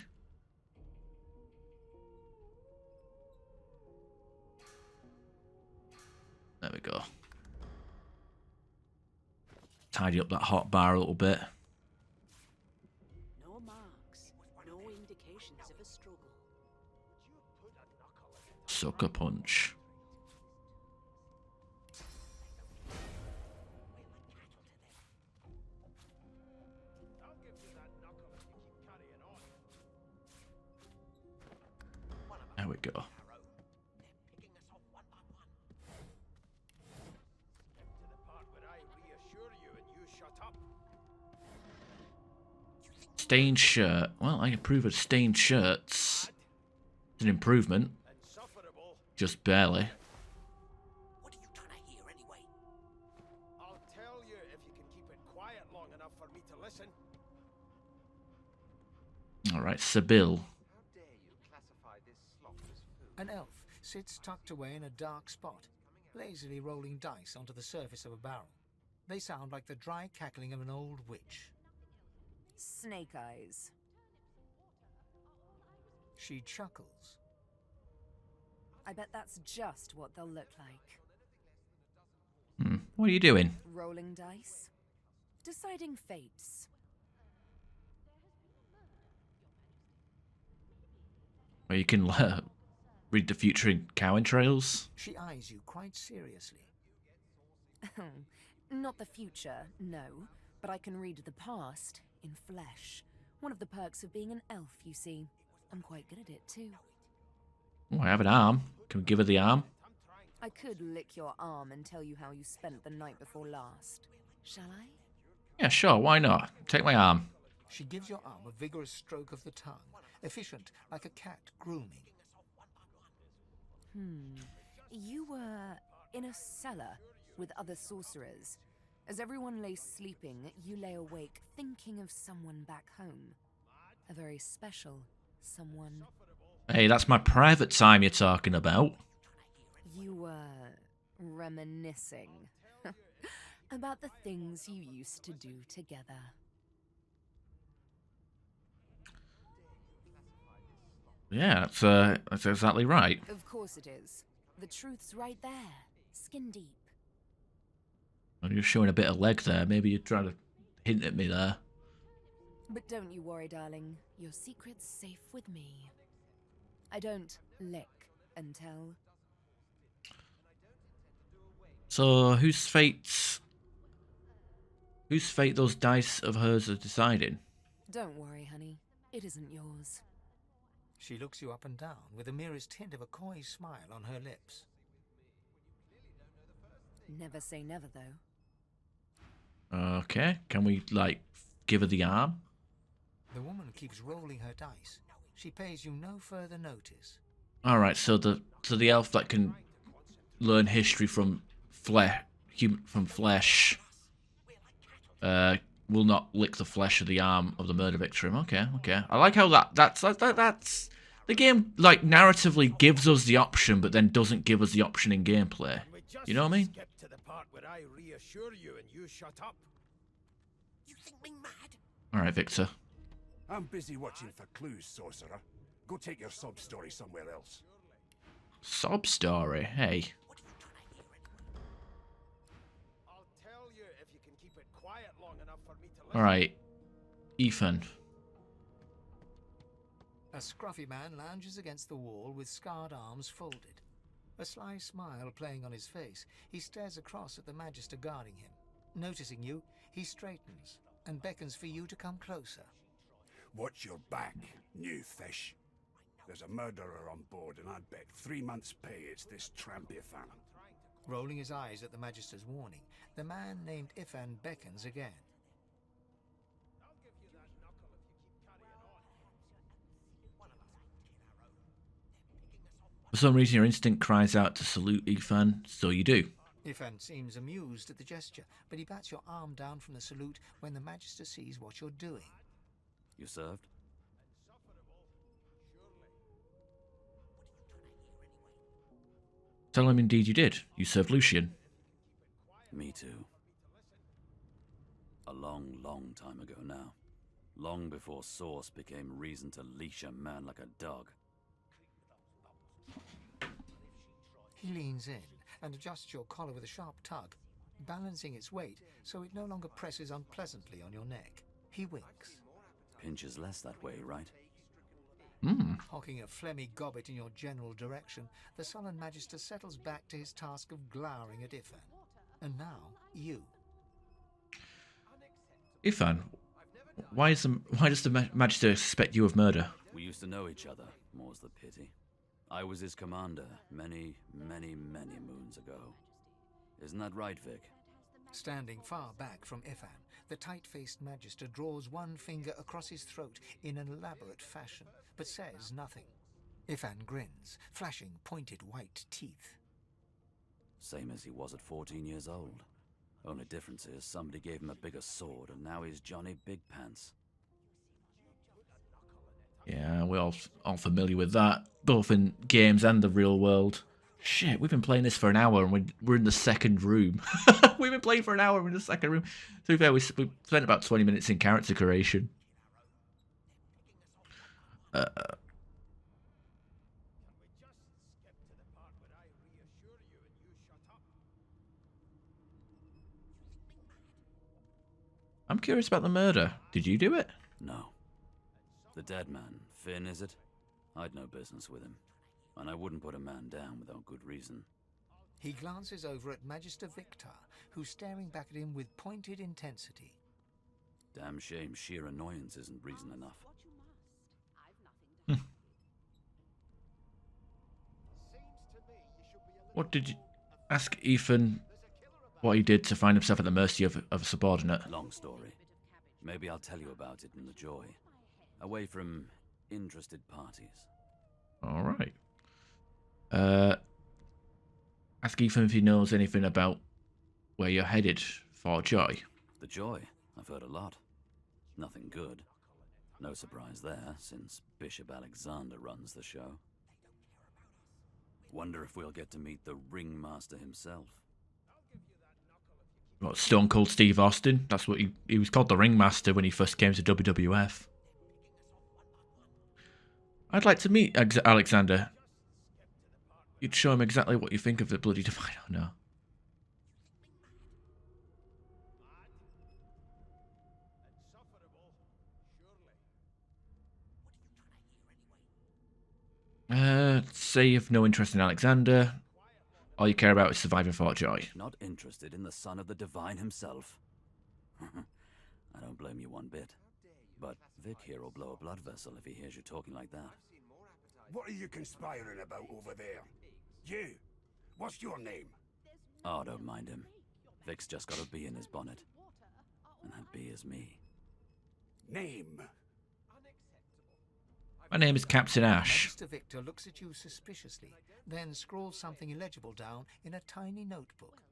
There we go. Tidy up that hotbar a little bit. No marks. No indications of a struggle. Sucker punch. There we go. Stained shirt. Well, I approve of stained shirts. It's an improvement. Just barely. What are you trying to hear anyway? I'll tell you if you can keep it quiet long enough for me to listen. All right, Sibyl. An elf sits tucked away in a dark spot, lazily rolling dice onto the surface of a barrel. They sound like the dry cackling of an old witch. Snake eyes. She chuckles. I bet that's just what they'll look like. What are you doing? Rolling dice. Deciding fates. Or you can read the future in cow entrails. She eyes you quite seriously. Not the future, no. But I can read the past in flesh. One of the perks of being an elf, you see. I'm quite good at it, too. Oh, I have an arm. Can we give her the arm? I could lick your arm and tell you how you spent the night before last. Shall I? Yeah, sure. Why not? Take my arm. She gives your arm a vigorous stroke of the tongue, efficient like a cat grooming. You were in a cellar with other sorcerers. As everyone lay sleeping, you lay awake thinking of someone back home. A very special someone. Hey, that's my private time you're talking about. You were reminiscing about the things you used to do together. Yeah, that's exactly right. Of course it is. The truth's right there, skin deep. And you're showing a bit of leg there. Maybe you're trying to hint at me there. But don't you worry, darling. Your secret's safe with me. I don't lick and tell. So, whose fate those dice of hers are deciding? Don't worry, honey. It isn't yours. She looks you up and down with the merest hint of a coy smile on her lips. Never say never, though. Okay, can we, like, give her the arm? The woman keeps rolling her dice. She pays you no further notice. Alright, so the elf that can learn history from flesh will not lick the flesh of the arm of the murder victim. Okay. I like how that's the game, like, narratively gives us the option, but then doesn't give us the option in gameplay. You know what I mean? Skip to the part where I reassure you and you shut up. You think me mad? Alright, Victor. I'm busy watching for clues, sorcerer. Go take your sob story somewhere else. Sob story? Hey. I'll tell you if you can keep it quiet long enough for me to listen. Alright. Ethan. A scruffy man lounges against the wall with scarred arms folded. A sly smile playing on his face, he stares across at the Magister guarding him. Noticing you, he straightens and beckons for you to come closer. Watch your back, new fish. There's a murderer on board, and I'd bet 3 months' pay it's this tramp Ifan. Rolling his eyes at the Magister's warning, the man named Ifan beckons again. For some reason, your instinct cries out to salute Ethan, so you do. Ifan seems amused at the gesture, but he bats your arm down from the salute when the Magister sees what you're doing. You served? Tell him indeed you did. You served Lucian. Me too. A long, long time ago now. Long before Source became reason to leash a man like a dog. He leans in and adjusts your collar with a sharp tug, balancing its weight so it no longer presses unpleasantly on your neck. He winks. Pinches less that way, right? Hocking a phlegmy gobbet in your general direction, the sullen Magister settles back to his task of glowering at Ifan. And now, you. Ifan, why does the Magister suspect you of murder? We used to know each other, more's the pity. I was his commander many, many, many moons ago. Isn't that right, Vic? Standing far back from Ifan, the tight-faced Magister draws one finger across his throat in an elaborate fashion, but says nothing. Ifan grins, flashing pointed white teeth. Same as he was at 14 years old. Only difference is somebody gave him a bigger sword and now he's Johnny Big Pants. Yeah, we're all familiar with that, both in games and the real world. Shit, we've been playing this for an hour and we're in the second room. We've been playing for an hour, we're in the second room. To be fair, we spent about 20 minutes in character creation. I'm curious about the murder. Did you do it? No. The dead man, Finn, is it? I'd no business with him. And I wouldn't put a man down without good reason. He glances over at Magister Victor, who's staring back at him with pointed intensity. Damn shame sheer annoyance isn't reason enough. What did you... Ask Ethan what he did to find himself at the mercy of a subordinate. Long story. Maybe I'll tell you about it in the Joy. Away from interested parties. Alright. Ask Ethan if he knows anything about where you're headed for Joy. The Joy? I've heard a lot. Nothing good. No surprise there, since Bishop Alexander runs the show. Wonder if we'll get to meet the Ringmaster himself. What, Stone Cold Steve Austin? That's what he was called, the Ringmaster, when he first came to WWF. I'd like to meet Alexander. You'd show him exactly what you think of the bloody Divine. Oh no. Say you've no interest in Alexander. All you care about is surviving Fort Joy. Not interested in the son of the Divine himself. I don't blame you one bit. But Vic here will blow a blood vessel if he hears you talking like that. What are you conspiring about over there? You! What's your name? Oh, don't mind him. Vic's just got a bee in his bonnet. And that bee is me. Name? My name is Captain Ash. Magister Victor looks at you suspiciously, then scrawls something illegible down in a tiny notebook.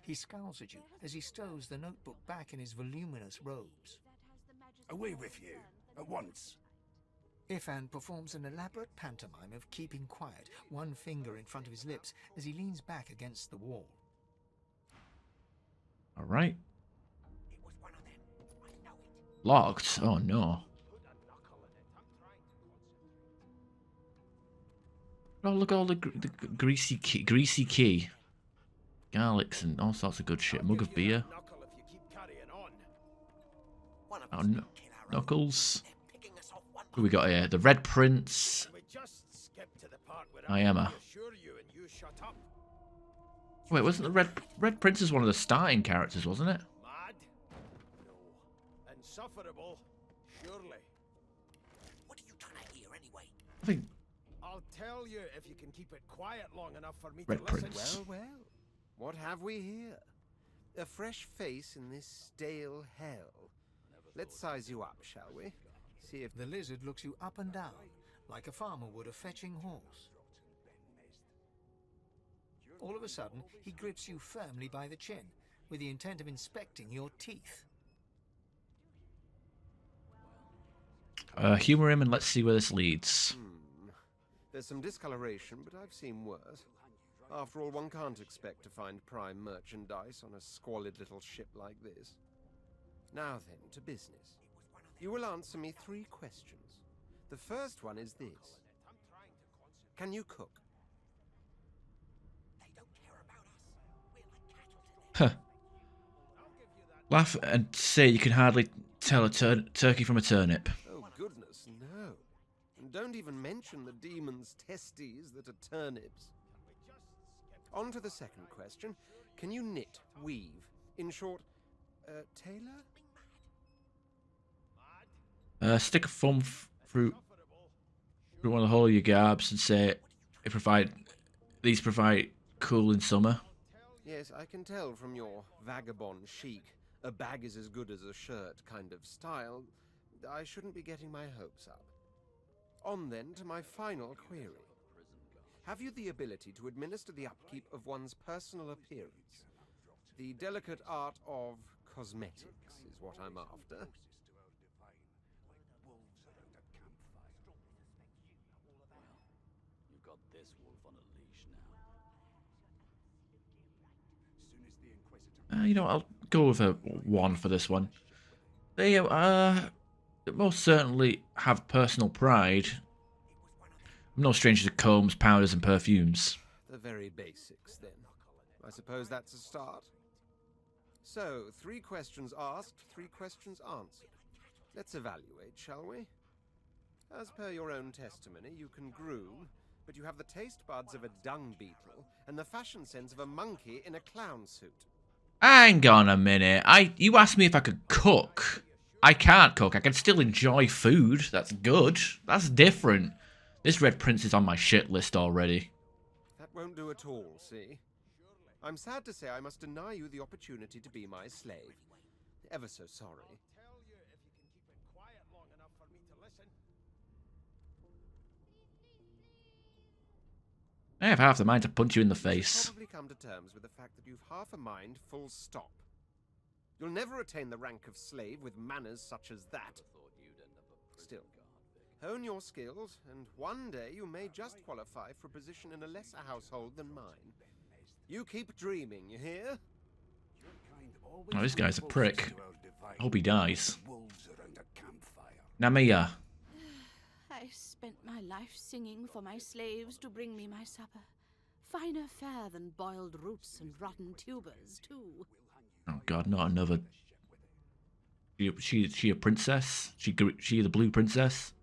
He scowls at you as he stows the notebook back in his voluminous robes. Away with you, at once. Ifan performs an elaborate pantomime of keeping quiet, one finger in front of his lips as he leans back against the wall. Alright. Locked? Oh no. Oh, look at all the greasy key. Garlics and all sorts of good shit. Mug of beer. Oh, no. Knuckles. Who we got here? The Red Prince. I am a. Wait, wasn't the Red Prince is one of the starting characters, wasn't it? Mad? No. Insufferable? Surely. What are you trying to hear anyway? I think I'll tell you if you can keep it quiet long enough for me Red to listen. Prince. Well, what have we here? A fresh face in this stale hell. Let's size you up, shall we? See if The lizard looks you up and down, like a farmer would a fetching horse. All of a sudden, he grips you firmly by the chin, with the intent of inspecting your teeth. Humor him and let's see where this leads. There's some discoloration, but I've seen worse. After all, one can't expect to find prime merchandise on a squalid little ship like this. Now then, to business. You will answer me 3 questions. The first one is this. Can you cook? Huh. Laugh and say you can hardly tell a turkey from a turnip. Oh, goodness, no. And don't even mention the demon's testes that are turnips. On to the second question. Can you knit, weave? In short, tailor? Stick a thumb through one of the hole of your garbs and say, these provide cool in summer. Yes, I can tell from your vagabond chic, a bag is as good as a shirt kind of style. I shouldn't be getting my hopes up. On then to my final query. Have you the ability to administer the upkeep of one's personal appearance? The delicate art of cosmetics is what I'm after. got this wolf on a leash now. You know, I'll go with a 1 for this one. They most certainly have personal pride. I'm no stranger to combs, powders, and perfumes. The very basics, then. I suppose that's a start. So, 3 questions asked, 3 questions answered. Let's evaluate, shall we? As per your own testimony, you can groom, but you have the taste buds of a dung beetle and the fashion sense of a monkey in a clown suit. Hang on a minute. You asked me if I could cook. I can't cook. I can still enjoy food. That's good. That's different. This Red Prince is on my shit list already. That won't do at all, see? I'm sad to say I must deny you the opportunity to be my slave. Ever so sorry. I have half the mind to punch you in the face. You'll probably come to terms with the fact that you've half a mind, full stop. You'll never attain the rank of slave with manners such as that. Still, hone your skills, and one day you may just qualify for a position in a lesser household than mine. You keep dreaming, you hear? Oh, this guy's a prick. I hope he dies. Namiya. I spent my life singing for my slaves to bring me my supper. Finer fare than boiled roots and rotten tubers, too. Oh god, not another. She a princess? She the blue princess?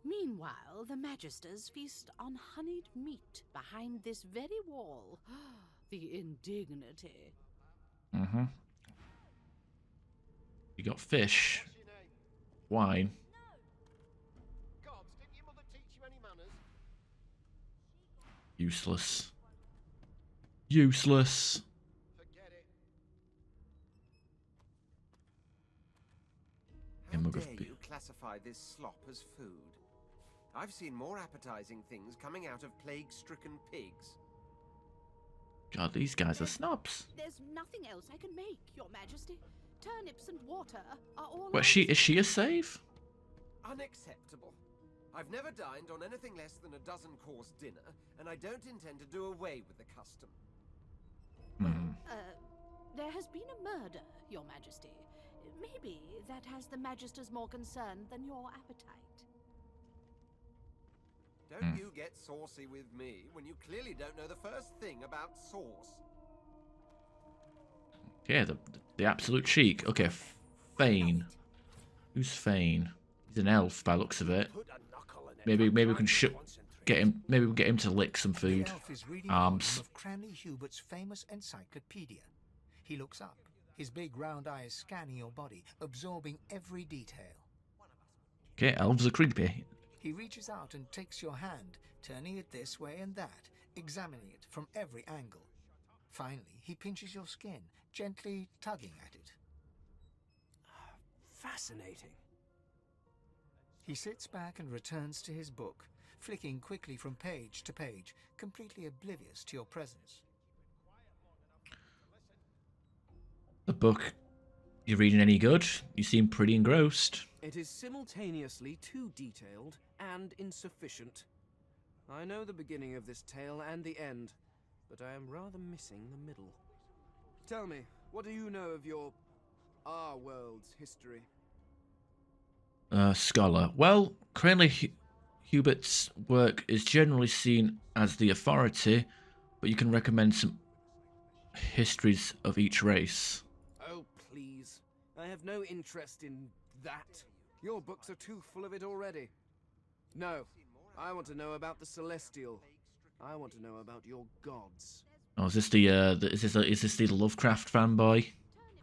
Meanwhile, the Magisters feast on honeyed meat behind this very wall. The indignity. Mm-hmm. You got fish. Wine. Useless. Useless. How dare you classify this slop as food? I've seen more appetizing things coming out of plague-stricken pigs. God, these guys are snobs. There's nothing else I can make, Your Majesty. Turnips and water are all. What, is she a slave? Unacceptable. I've never dined on anything less than a dozen-course dinner, and I don't intend to do away with the custom. There has been a murder, Your Majesty. Maybe that has the Magisters more concerned than your appetite. Don't you get saucy with me when you clearly don't know the first thing about sauce. Yeah, the absolute cheek. Okay, Fane. Who's Fane? He's an elf by the looks of it. Maybe we can get him. Maybe we'll get him to lick some food. The elf is reading Arms. of Cranley Hubert's famous encyclopedia. He looks up, his big round eyes scanning your body, absorbing every detail. Okay, elves are creepy. He reaches out and takes your hand, turning it this way and that, examining it from every angle. Finally, he pinches your skin, gently tugging at it. Fascinating. He sits back and returns to his book, flicking quickly from page to page, completely oblivious to your presence. The book. You reading any good? You seem pretty engrossed. It is simultaneously too detailed and insufficient. I know the beginning of this tale and the end, but I am rather missing the middle. Tell me, what do you know of our world's history? Scholar. Well, Cranley Hubert's work is generally seen as the authority, but you can recommend some histories of each race. Oh, please. I have no interest in that. Your books are too full of it already. No, I want to know about the Celestial. I want to know about your gods. Oh, is this is this the Lovecraft fanboy?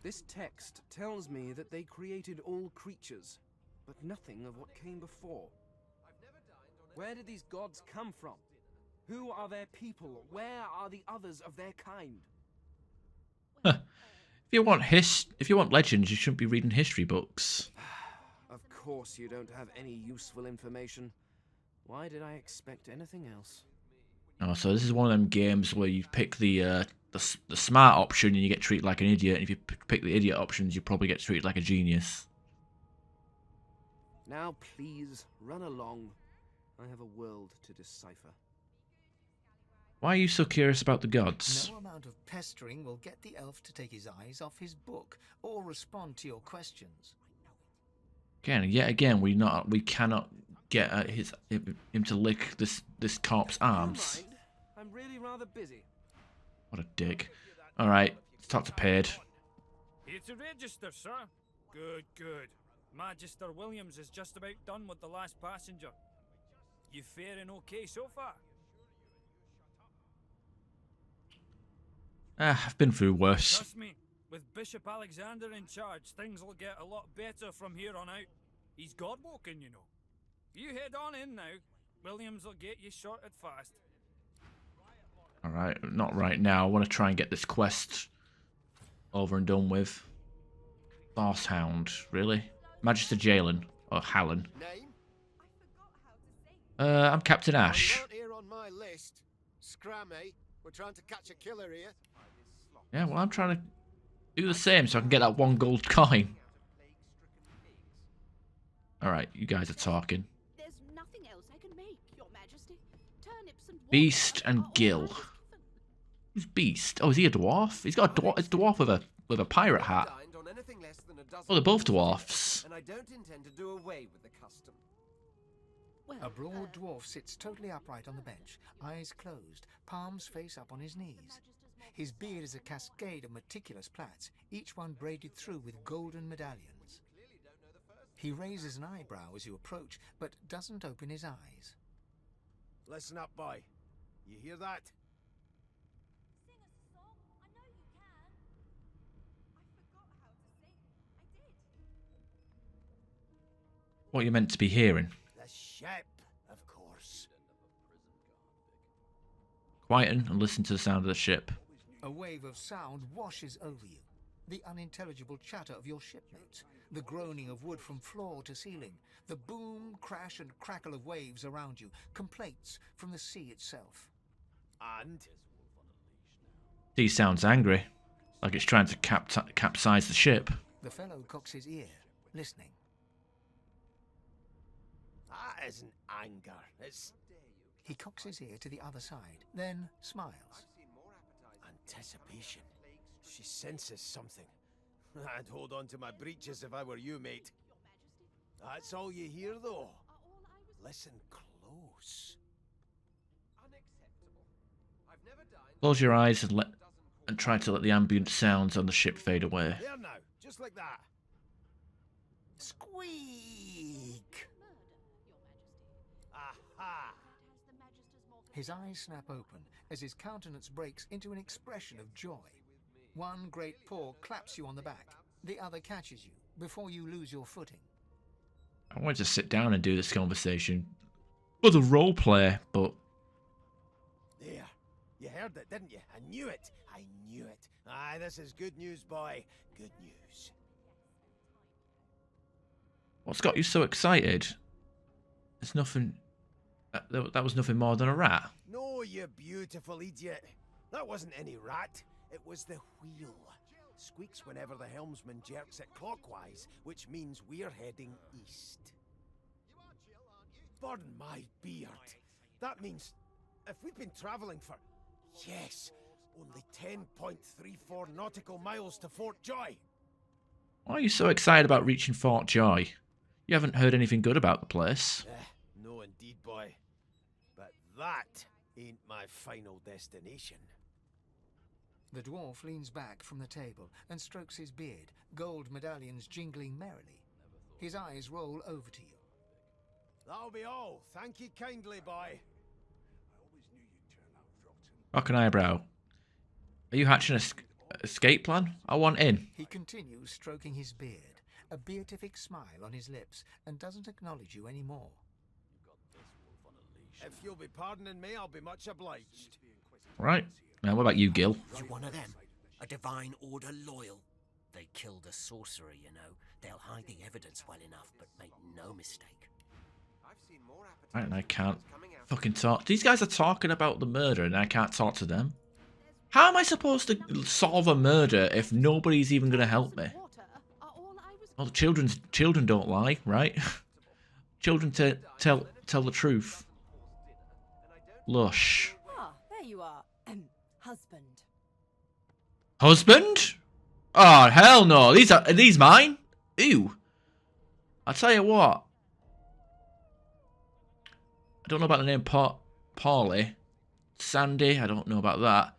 This text tells me that they created all creatures, but nothing of what came before. Where did these gods come from? Who are their people? Where are the others of their kind? If you want legends, you shouldn't be reading history books. Of course you don't have any useful information. Why did I expect anything else? Oh, so this is one of them games where you pick the smart option and you get treated like an idiot, and if you pick the idiot options, you probably get treated like a genius. Now please, run along. I have a world to decipher. Why are you so curious about the gods? No amount of pestering will get the elf to take his eyes off his book or respond to your questions. Again, yet again, we cannot get him to lick this corpse arms. Mind? I'm really rather busy. What a dick. All right, let's talk to Paid. Here to register, sir. Good, good. Magister Williams is just about done with the last passenger. You faring okay so far? I've been through worse. Trust me, with Bishop Alexander in charge, things will get a lot better from here on out. He's God-woken, you know. You head on in now. Williams will get you sorted fast. Alright, not right now. I want to try and get this quest over and done with. Boss Hound, really? Magister Jalen, or Hallen. Name? I'm Captain Ash. Not here on my list. Scram, eh? We're trying to catch a killer here. Yeah, well, I'm trying to do the same so I can get that 1 gold coin. Alright, you guys are talking. There's nothing else I can make, Your Majesty. Turnips and Beast and Gil. Who's Beast? Oh, is he a dwarf? He's got a dwarf with a pirate hat. Oh, they're both dwarfs. And I don't intend to do away with the custom. A broad dwarf sits totally upright on the bench, eyes closed, palms face up on his knees. His beard is a cascade of meticulous plaits, each one braided through with golden medallions. He raises an eyebrow as you approach, but doesn't open his eyes. Listen up, boy. You hear that? Sing us a song. I know you can. I forgot how to sing. I did. What you're meant to be hearing. The ship, of course. Quieten and listen to the sound of the ship. A wave of sound washes over you. The unintelligible chatter of your shipmates, the groaning of wood from floor to ceiling, the boom, crash and crackle of waves around you, complaints from the sea itself. And? He sounds angry, like it's trying to capsize the ship. The fellow cocks his ear, listening. That isn't anger, it's... He cocks his ear to the other side, then smiles. Anticipation. She senses something. I'd hold on to my breeches if I were you, mate. That's all you hear, though. Listen close. Close your eyes and try to let the ambient sounds on the ship fade away. There now, just like that. Squeak! Aha! His eyes snap open as his countenance breaks into an expression of joy. One great paw claps you on the back. The other catches you before you lose your footing. I wanted to sit down and do this conversation with a role play, but... There. You heard it, didn't you? I knew it. I knew it. Aye, this is good news, boy. Good news. What's got you so excited? There's nothing... That was nothing more than a rat. No, you beautiful idiot. That wasn't any rat. It was the wheel. Squeaks whenever the helmsman jerks it clockwise, which means we're heading east. Burn my beard. That means if we've been travelling for, yes, only 10.34 nautical miles to Fort Joy. Why are you so excited about reaching Fort Joy? You haven't heard anything good about the place. No indeed, boy. But that ain't my final destination. The dwarf leans back from the table and strokes his beard, gold medallions jingling merrily. His eyes roll over to you. That'll be all. Thank you kindly, boy. Rock an eyebrow. Are you hatching an escape plan? I want in. He continues stroking his beard, a beatific smile on his lips, and doesn't acknowledge you anymore. If you'll be pardoning me, I'll be much obliged. Right. Now, what about you, Gil? You one of them? A divine order loyal? They killed a sorcerer, you know. They'll hide the evidence well enough, but make no mistake. Right, and I can't fucking talk. These guys are talking about the murder and I can't talk to them. How am I supposed to solve a murder if nobody's even going to help me? Well, children don't lie, right? Children tell the truth. Lush. Ah, there you are. Husband. Husband? Oh, hell no. Are these mine? Ew. I'll tell you what. I don't know about the name Paulie. Sandy, I don't know about that.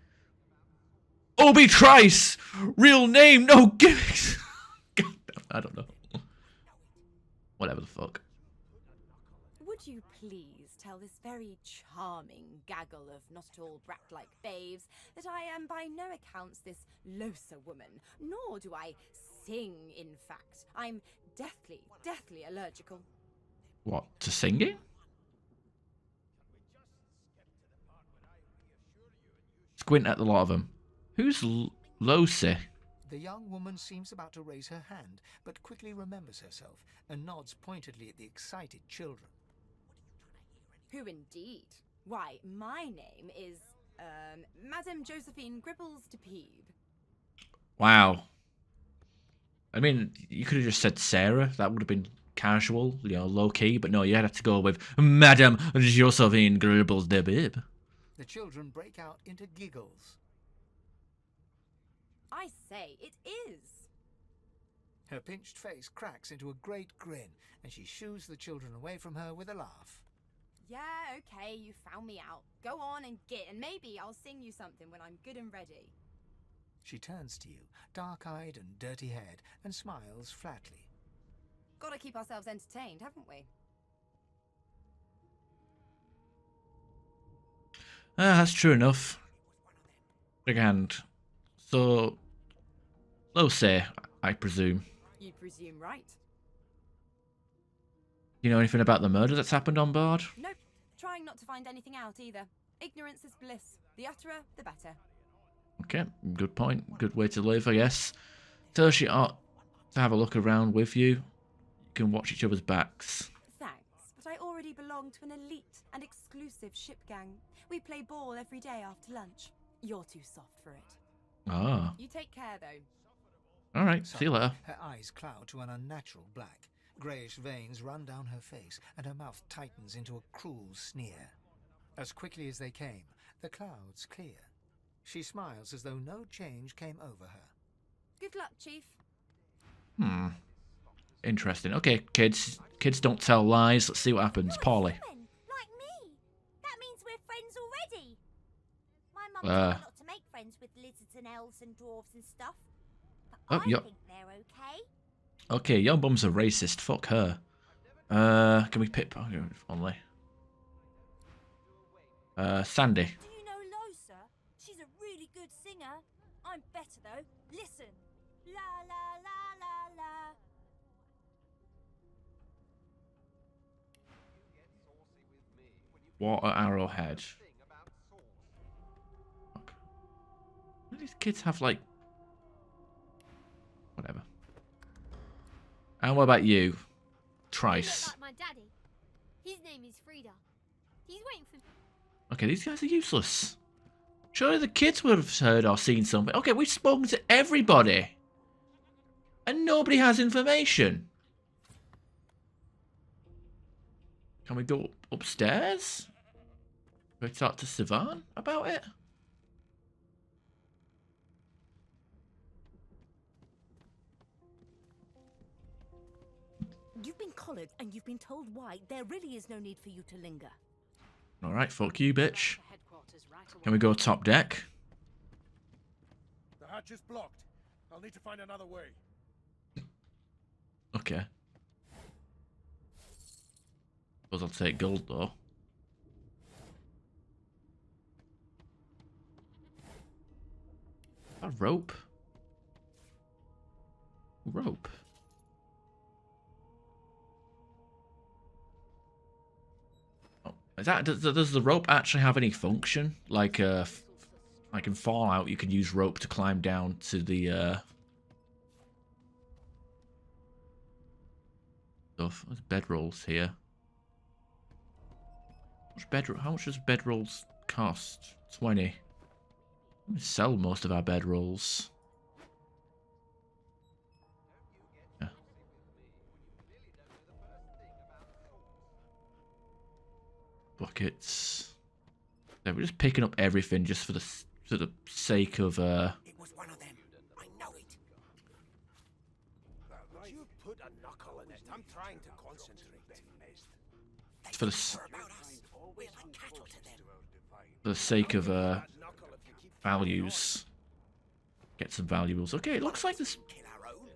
Obi Trice! Real name, no gimmicks! God, I don't know. Whatever the fuck. Would you please tell this very charming gaggle of not-at-all brat-like babes that I am by no accounts this Losa woman, nor do I sing, in fact. I'm deathly allergical. What, to singing? Squint at the lot of them. Who's Losi? The young woman seems about to raise her hand, but quickly remembers herself and nods pointedly at the excited children. Who indeed? Why, my name is, Madame Josephine Gribbles de Peeb. Wow. I mean, you could have just said Sarah. That would have been casual, low-key. But no, you had to go with Madame Josephine Gribbles de Peeb. The children break out into giggles. I say, it is. Her pinched face cracks into a great grin, and she shoos the children away from her with a laugh. Yeah, okay, you found me out. Go on and git, and maybe I'll sing you something when I'm good and ready. She turns to you, dark-eyed and dirty-haired, and smiles flatly. Gotta keep ourselves entertained, haven't we? That's true enough. Big hand. So, Losi, I presume. You presume right. You know anything about the murder that's happened on board? Nope. Trying not to find anything out either. Ignorance is bliss. The utterer, the better. Okay, good point. Good way to live, I guess. Tell she ought to have a look around with you. You can watch each other's backs. Thanks, but I already belong to an elite and exclusive ship gang. We play ball every day after lunch. You're too soft for it. Ah. You take care, though. Alright, see you later. Her eyes cloud to an unnatural black. Greyish veins run down her face, and her mouth tightens into a cruel sneer. As quickly as they came, the clouds clear. She smiles as though no change came over her. Good luck, Chief. Interesting. Okay, kids. Kids don't tell lies. Let's see what happens. Paulie. Like me. That means we're friends already. My mum Uh. told me not to make friends with lizards and elves and dwarves and stuff. But Oh, I yep. think they're okay. Okay, your mum's a racist. Fuck her. Can we pick only? Sandy. Do you know Losa? She's a really good singer. I'm better though. Listen. La la la la la. Water arrowhead. Fuck. Why do these kids have like... Whatever. And what about you? Trice. Like my daddy. His name is Frida. He's waiting for... Okay, these guys are useless. Surely the kids would have heard or seen something. Okay, we've spoken to everybody. And nobody has information. Can we go upstairs? Can we talk to Sivan about it? You've been collared and you've been told why. There really is no need for you to linger. Alright, fuck you, bitch. Can we go top deck? The hatch is blocked. I'll need to find another way. Okay. Suppose I'll take gold, though. A rope? Rope? Oh, is that, does the rope actually have any function? Like in Fallout, you can use rope to climb down to the, stuff. There's bedrolls here. How much does bedrolls cost? 20. We sell most of our bedrolls. Yeah. Buckets. Yeah, we're just picking up everything just for the for the sake of It was one of them. I know it. Would you put a knuckle in it? I'm trying to concentrate. for the About us. We're like cattle to them. for the sake of values. Get some valuables. Okay, it looks like this. Kill our own.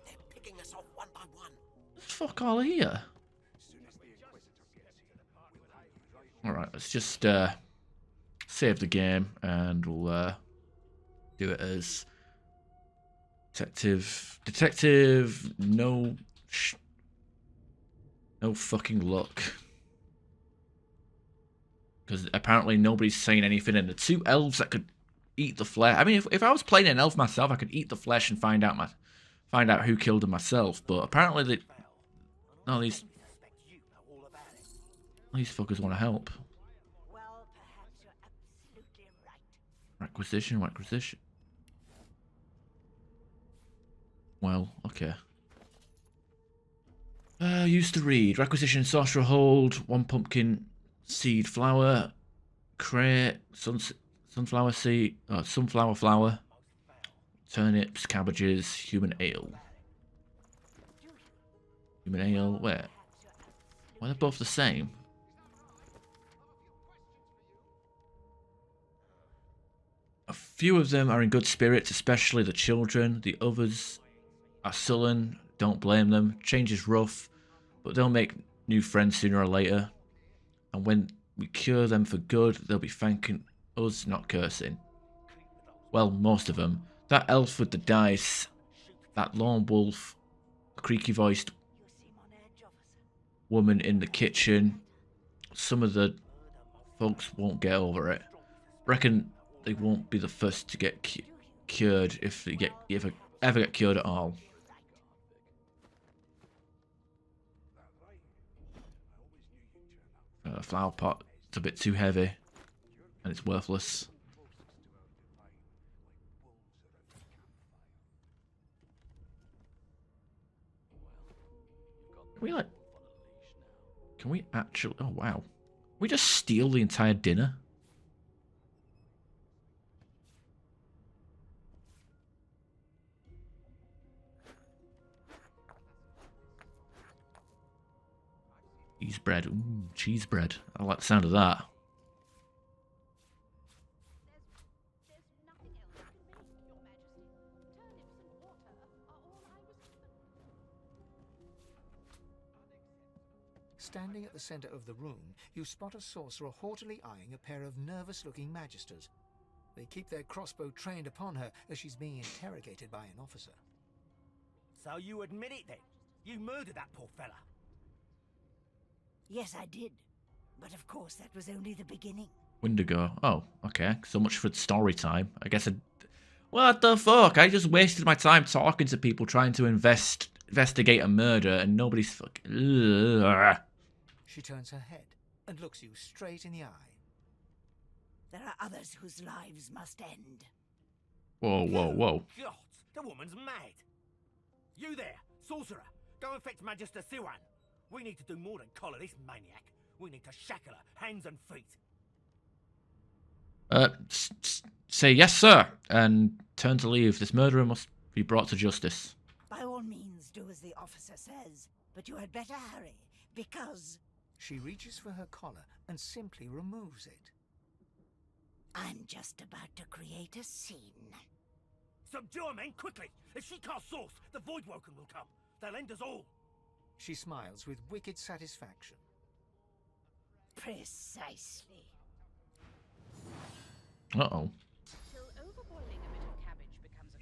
They're picking us off one by one. There's fuck all here. Alright, let's just save the game and we'll do it as detective no fucking luck, because apparently nobody's saying anything, and the two elves that could eat the flesh. I mean, if I was playing an elf myself, I could eat the flesh and find out who killed him myself, but apparently these fuckers want to help. Well, perhaps you're absolutely right. Requisition. Well, okay. Used to read. Requisition sorcerer hold, 1 pumpkin seed flower, crate, sunflower seed, sunflower flower, turnips, cabbages, human ale. Human ale, where? Why are they both the same? A few of them are in good spirits, especially the children. The others are sullen. Don't blame them. Change is rough, but they'll make new friends sooner or later. And when we cure them for good, they'll be thanking us, not cursing. Well, most of them. That elf with the dice, that lone wolf, the creaky-voiced woman in the kitchen. Some of the folks won't get over it. Reckon they won't be the first to get cured if they ever get cured at all. Flower pot, it's a bit too heavy and it's worthless. Can we actually, oh wow. Can we just steal the entire dinner? Cheese bread. Ooh, cheese bread. I like the sound of that. Standing at the center of the room, you spot a sorcerer haughtily eyeing a pair of nervous-looking magisters. They keep their crossbow trained upon her as she's being interrogated by an officer. So you admit it then? You murdered that poor fella? Yes, I did. But of course, that was only the beginning. Wendigo. Oh, okay. So much for story time. I guess what the fuck? I just wasted my time talking to people trying to investigate a murder and nobody's fucking... Ugh. She turns her head and looks you straight in the eye. There are others whose lives must end. Whoa. God, the woman's mad. You there, sorcerer. Go and fetch Magister Siwan. We need to do more than collar this maniac. We need to shackle her, hands and feet. Say yes, sir, and turn to leave. This murderer must be brought to justice. By all means, do as the officer says. But you had better hurry, because... She reaches for her collar and simply removes it. I'm just about to create a scene. Subdue her, men, quickly! If she casts source, the Voidwoken will come. They'll end us all. She smiles with wicked satisfaction. Precisely. Uh-oh.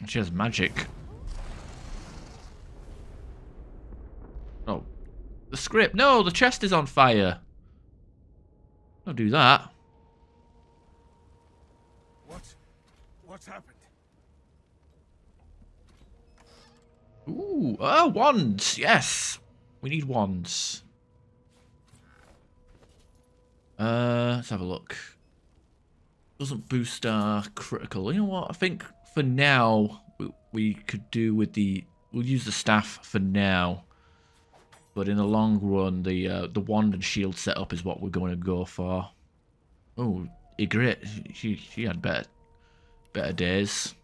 She has magic. Oh. The script. No, the chest is on fire. Don't do that. What's happened? Ooh, oh, wands. Yes. We need wands. Let's have a look. Doesn't boost our critical. You know what? I think for now we could do with we'll use the staff for now. But in the long run, the wand and shield setup is what we're going to go for. Oh, Ygritte, she had better better days.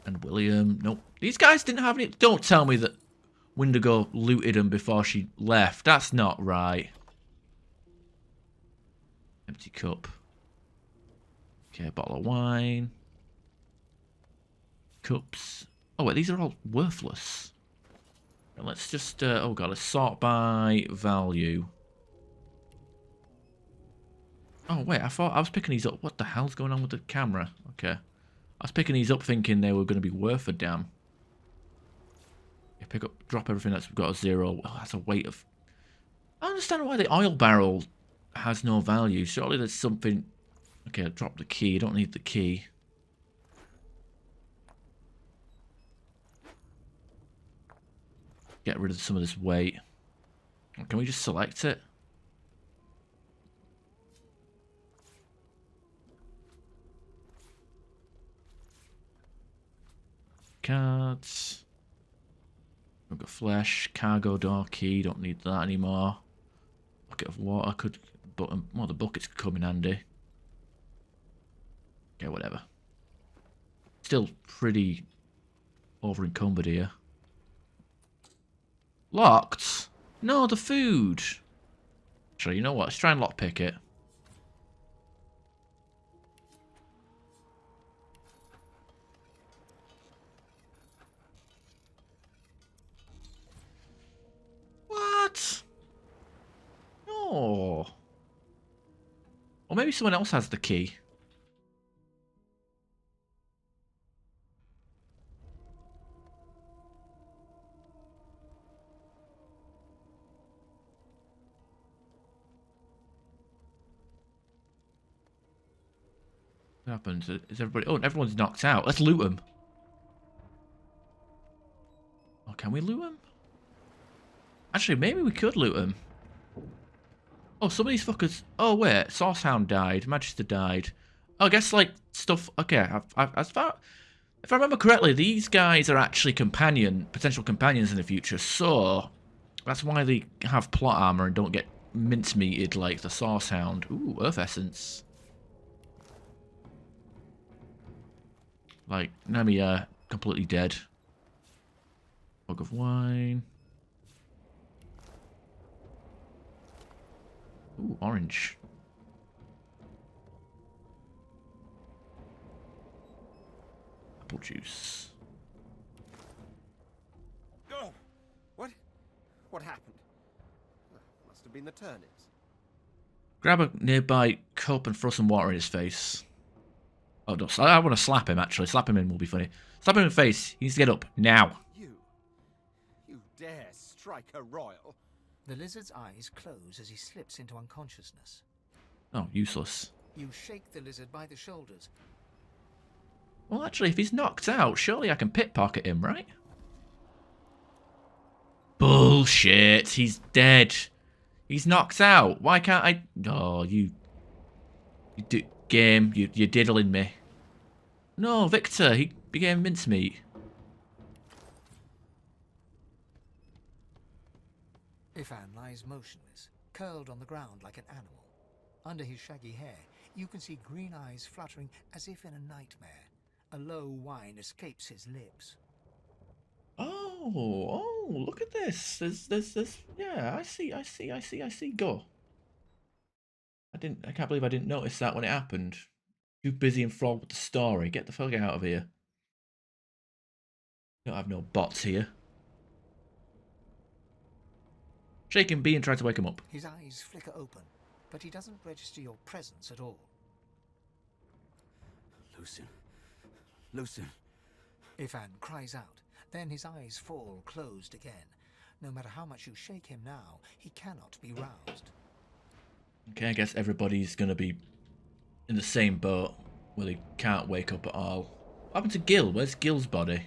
And William, nope. These guys didn't have any. Don't tell me that Wendigo looted them before she left. That's not right. Empty cup. Okay, a bottle of wine. Cups. Oh wait, these are all worthless. And let's just, oh god, let's sort by value. Oh wait, I thought I was picking these up. What the hell's going on with the camera? Okay. I was picking these up thinking they were going to be worth a damn. Yeah, pick up, drop everything that's got a 0. Oh, that's a weight of... I understand why the oil barrel has no value. Surely there's something... Okay, drop the key. I don't need the key. Get rid of some of this weight. Can we just select it? Cards. We've got flesh, cargo door key, don't need that anymore. Bucket of water could, but well, the buckets could come in handy. Okay, whatever. Still pretty over encumbered here. Locked? No, the food. Actually, you know what? Let's try and lockpick it. What? No. Or maybe someone else has the key. What happens? Is everybody... Oh, everyone's knocked out. Let's loot them. Oh, can we loot them? Actually, maybe we could loot them. Oh, some of these fuckers... Oh, wait. Sourcehound died. Magister died. Oh, I guess, like, stuff... Okay, as far... If I remember correctly, these guys are actually potential companions in the future, so... That's why they have plot armor and don't get mincemeated like the Sourcehound. Ooh, Earth Essence. Like, Nami, completely dead. Mug of wine. Ooh, orange. Apple juice. Oh! What happened? Must have been the turnips. Grab a nearby cup and throw some water in his face. Oh, no, I want to slap him, actually. Slap him in will be funny. Slap him in the face. He needs to get up. Now. You dare strike a royal? The lizard's eyes close as he slips into unconsciousness. Oh, useless. You shake the lizard by the shoulders. Well, actually, if he's knocked out, surely I can pickpocket him, right? Bullshit. He's dead. He's knocked out. Why can't I... Oh, you game, you're diddling me. No, Victor, he became mincemeat. Ifan lies motionless, curled on the ground like an animal. Under his shaggy hair, you can see green eyes fluttering as if in a nightmare. A low whine escapes his lips. Oh, look at this. There's, yeah, I see. Go. I can't believe I didn't notice that when it happened. Too busy enthralled with the story. Get the fuck out of here. Don't have no bots here. Shake him B and try to wake him up. His eyes flicker open, but he doesn't register your presence at all. Lucien. Ifan cries out. Then his eyes fall closed again. No matter how much you shake him now, he cannot be roused. Okay, I guess everybody's gonna be in the same boat where they can't wake up at all. What happened to Gil? Where's Gil's body?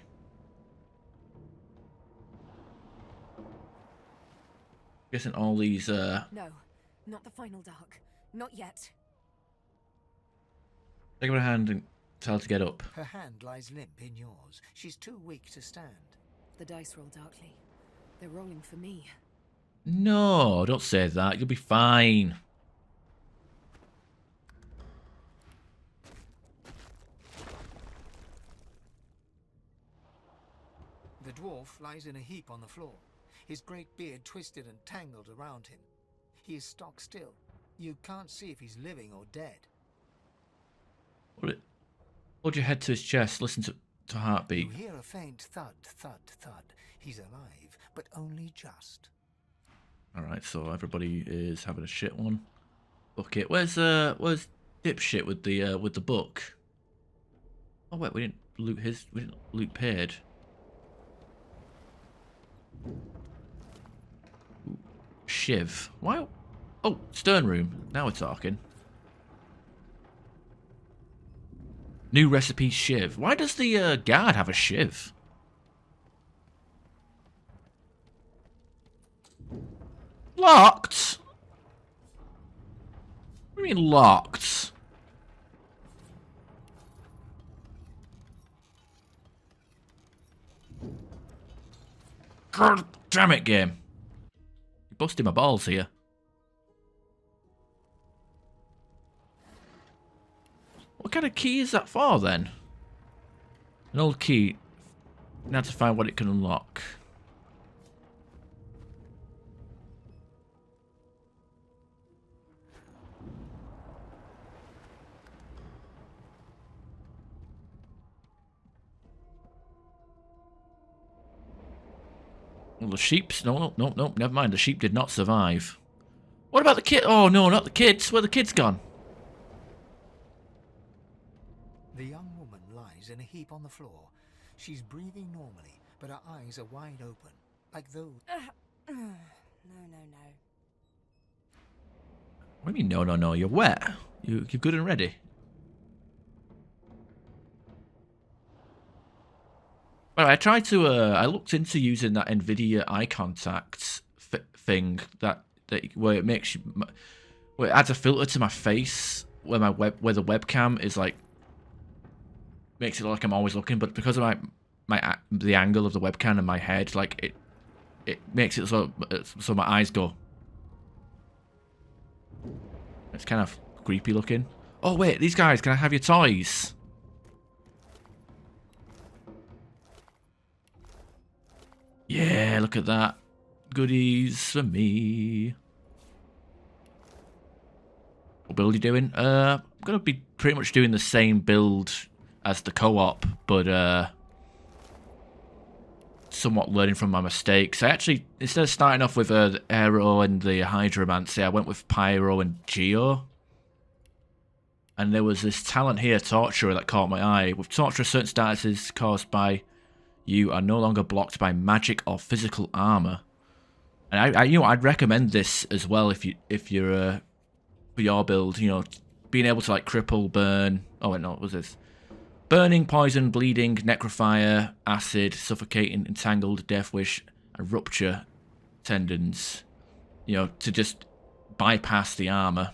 Guessing all these, No, not the final dark. Not yet. Take her hand and tell her to get up. Her hand lies limp in yours. She's too weak to stand. The dice roll darkly. They're rolling for me. No, don't say that. You'll be fine. dwarf lies in a heap on the floor, his great beard twisted and tangled around him. He is stock still. You can't see if he's living or dead. Hold your head to his chest, listen to heartbeat. You hear a faint thud, thud, thud. He's alive, but only just. Alright, so everybody is having a shit one. Bucket. Where's dipshit with the book? Oh wait, we didn't loot Paid. Ooh, Shiv. Why? Oh, stern room. Now we're talking. New recipe shiv. Why does the guard have a shiv? Locked? What do you mean locked? God damn it, game. You're busting my balls here. What kind of key is that for, then? An old key. Now to find what it can unlock. Well, the sheep's... No, never mind. The sheep did not survive. What about the kid? Oh, no, not the kids. Where are the kids gone? The young woman lies in a heap on the floor. She's breathing normally, but her eyes are wide open, like those... No. What do you mean, no? You're wet. You're good and ready. Well, I tried to... I looked into using that NVIDIA eye contact thing where it makes you... Where it adds a filter to my face where where the webcam is like... Makes it look like I'm always looking, but because of the angle of the webcam and my head, like it makes it so my eyes go. It's kind of creepy looking. Oh wait, these guys, can I have your toys? Yeah, look at that. Goodies for me. What build are you doing? I'm gonna be pretty much doing the same build as the co-op, but somewhat learning from my mistakes. I actually, instead of starting off with the Aero and the Hydromancy, I went with Pyro and Geo. And there was this talent here, Torturer, that caught my eye. With Torturer, certain statuses caused by you are no longer blocked by magic or physical armor. And I'd recommend this as well if you're for your build, being able to like cripple, burn. Oh wait, no, what was this? Burning, poison, bleeding, necrofire, acid, suffocating, entangled, death wish, and rupture tendons. To just bypass the armor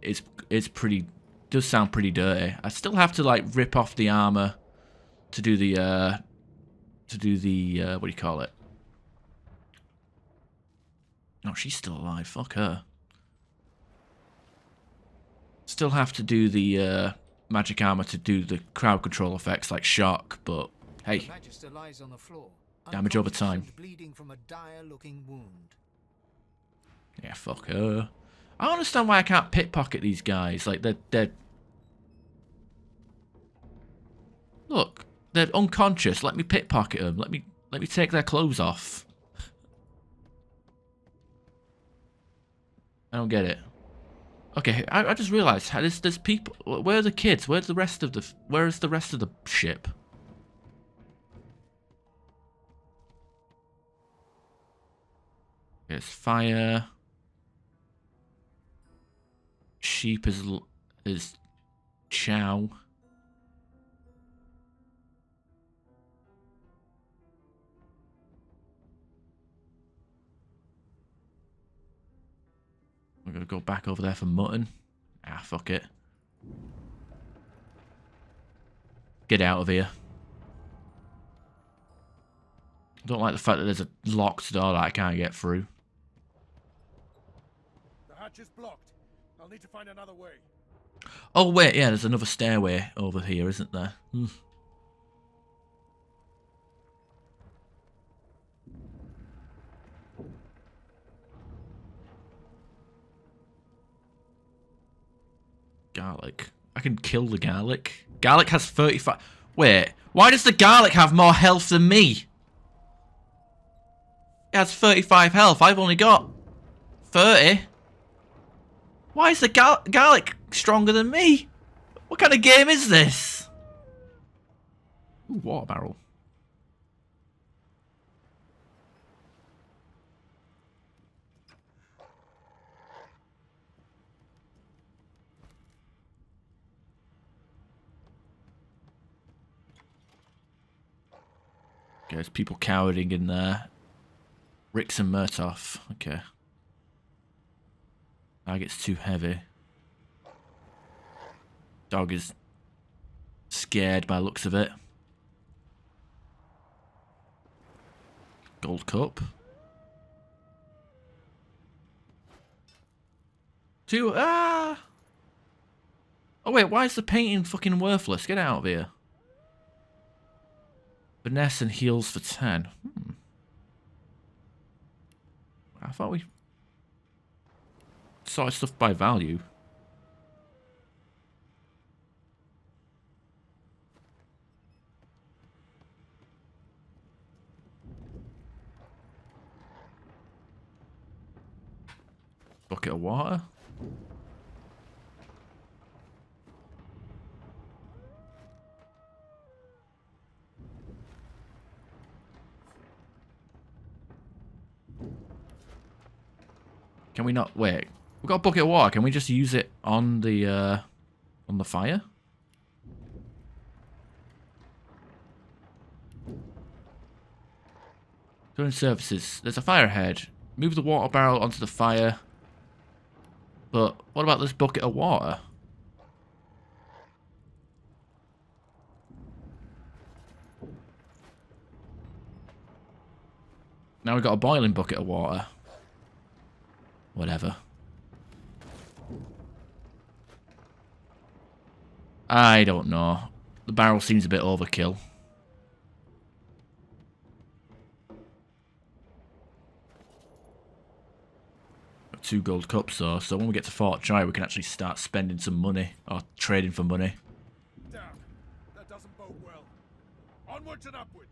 is does sound pretty dirty. I still have to like rip off the armor to do the what do you call it? Oh, she's still alive. Fuck her. Still have to do the magic armor to do the crowd control effects like shock, but hey, The Magister lies on the floor, damage over time. unconscious and bleeding from a dire-looking wound. Yeah, fuck her. I don't understand why I can't pickpocket these guys. Like they're look, they're unconscious. Let me pickpocket them. Let me take their clothes off. I don't get it. Okay, I just realised there's people. Where are the kids? Where's the rest of the? Where is the rest of the ship? There's fire. Sheep is chow. We're gonna go back over there for mutton. Ah, fuck it. Get out of here. I don't like the fact that there's a locked door that I can't get through. The hatch is blocked. I'll need to find another way. Oh wait, yeah, there's another stairway over here, isn't there? Garlic. I can kill the garlic. Garlic has 35... Wait, why does the garlic have more health than me? It has 35 health. I've only got 30. Why is the garlic stronger than me? What kind of game is this? Ooh, water barrel. Okay, there's people cowering in there. Rix and Murtoff. Okay. Target's too heavy. Dog is scared by the looks of it. Gold cup. Oh wait, why is the painting fucking worthless? Get out of here. Finesse and heals for 10. I thought we sorted stuff by value. Bucket of water. Can we not wait? We've got a bucket of water. Can we just use it on the fire? Going services. There's a fire ahead. Move the water barrel onto the fire. But what about this bucket of water? Now we've got a boiling bucket of water. Whatever. I don't know. The barrel seems a bit overkill. Got 2 gold cups though, so when we get to Fort Joy we can actually start spending some money, or trading for money. Damn, that doesn't bode well. Onwards and upwards.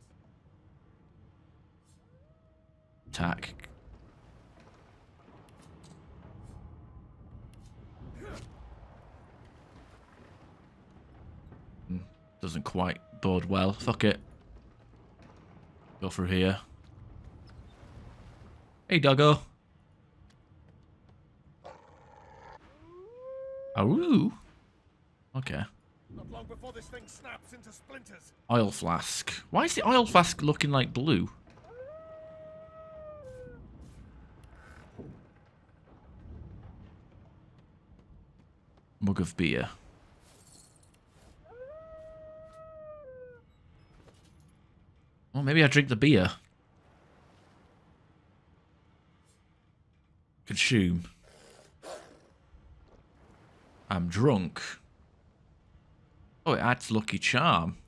Attack. Doesn't quite bode well. Fuck it. Go through here. Hey, doggo. Ooh. Okay. Not long before this thing snaps into splinters. Oil flask. Why is the oil flask looking like blue? Mug of beer. Well, maybe I drink the beer. Consume. I'm drunk. Oh, it adds Lucky Charm.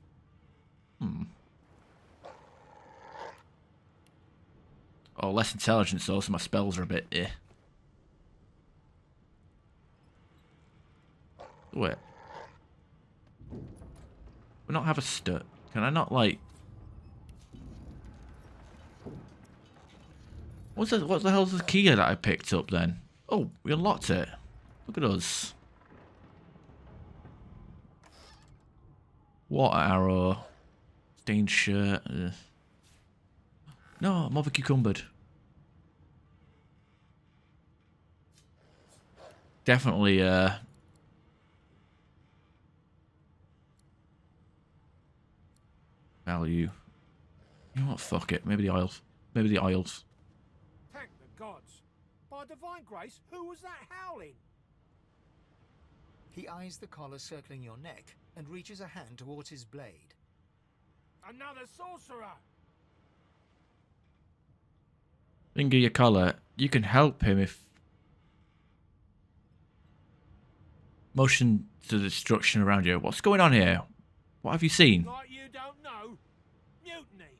Oh, less intelligence though, so my spells are a bit eh. Wait. We not have a stud. Can I not, like... What the hell's the key that I picked up then? Oh, we unlocked it. Look at us. Water arrow. Stained shirt. No, I'm over cucumbered. Definitely, value. You know what? Fuck it. Maybe the oils. Maybe the oils. Thank the gods. By divine grace, who was that howling? He eyes the collar circling your neck and reaches a hand towards his blade. Another sorcerer! Finger your collar. You can help him if... Motion to destruction around you. What's going on here? What have you seen? Like you don't know? Mutiny!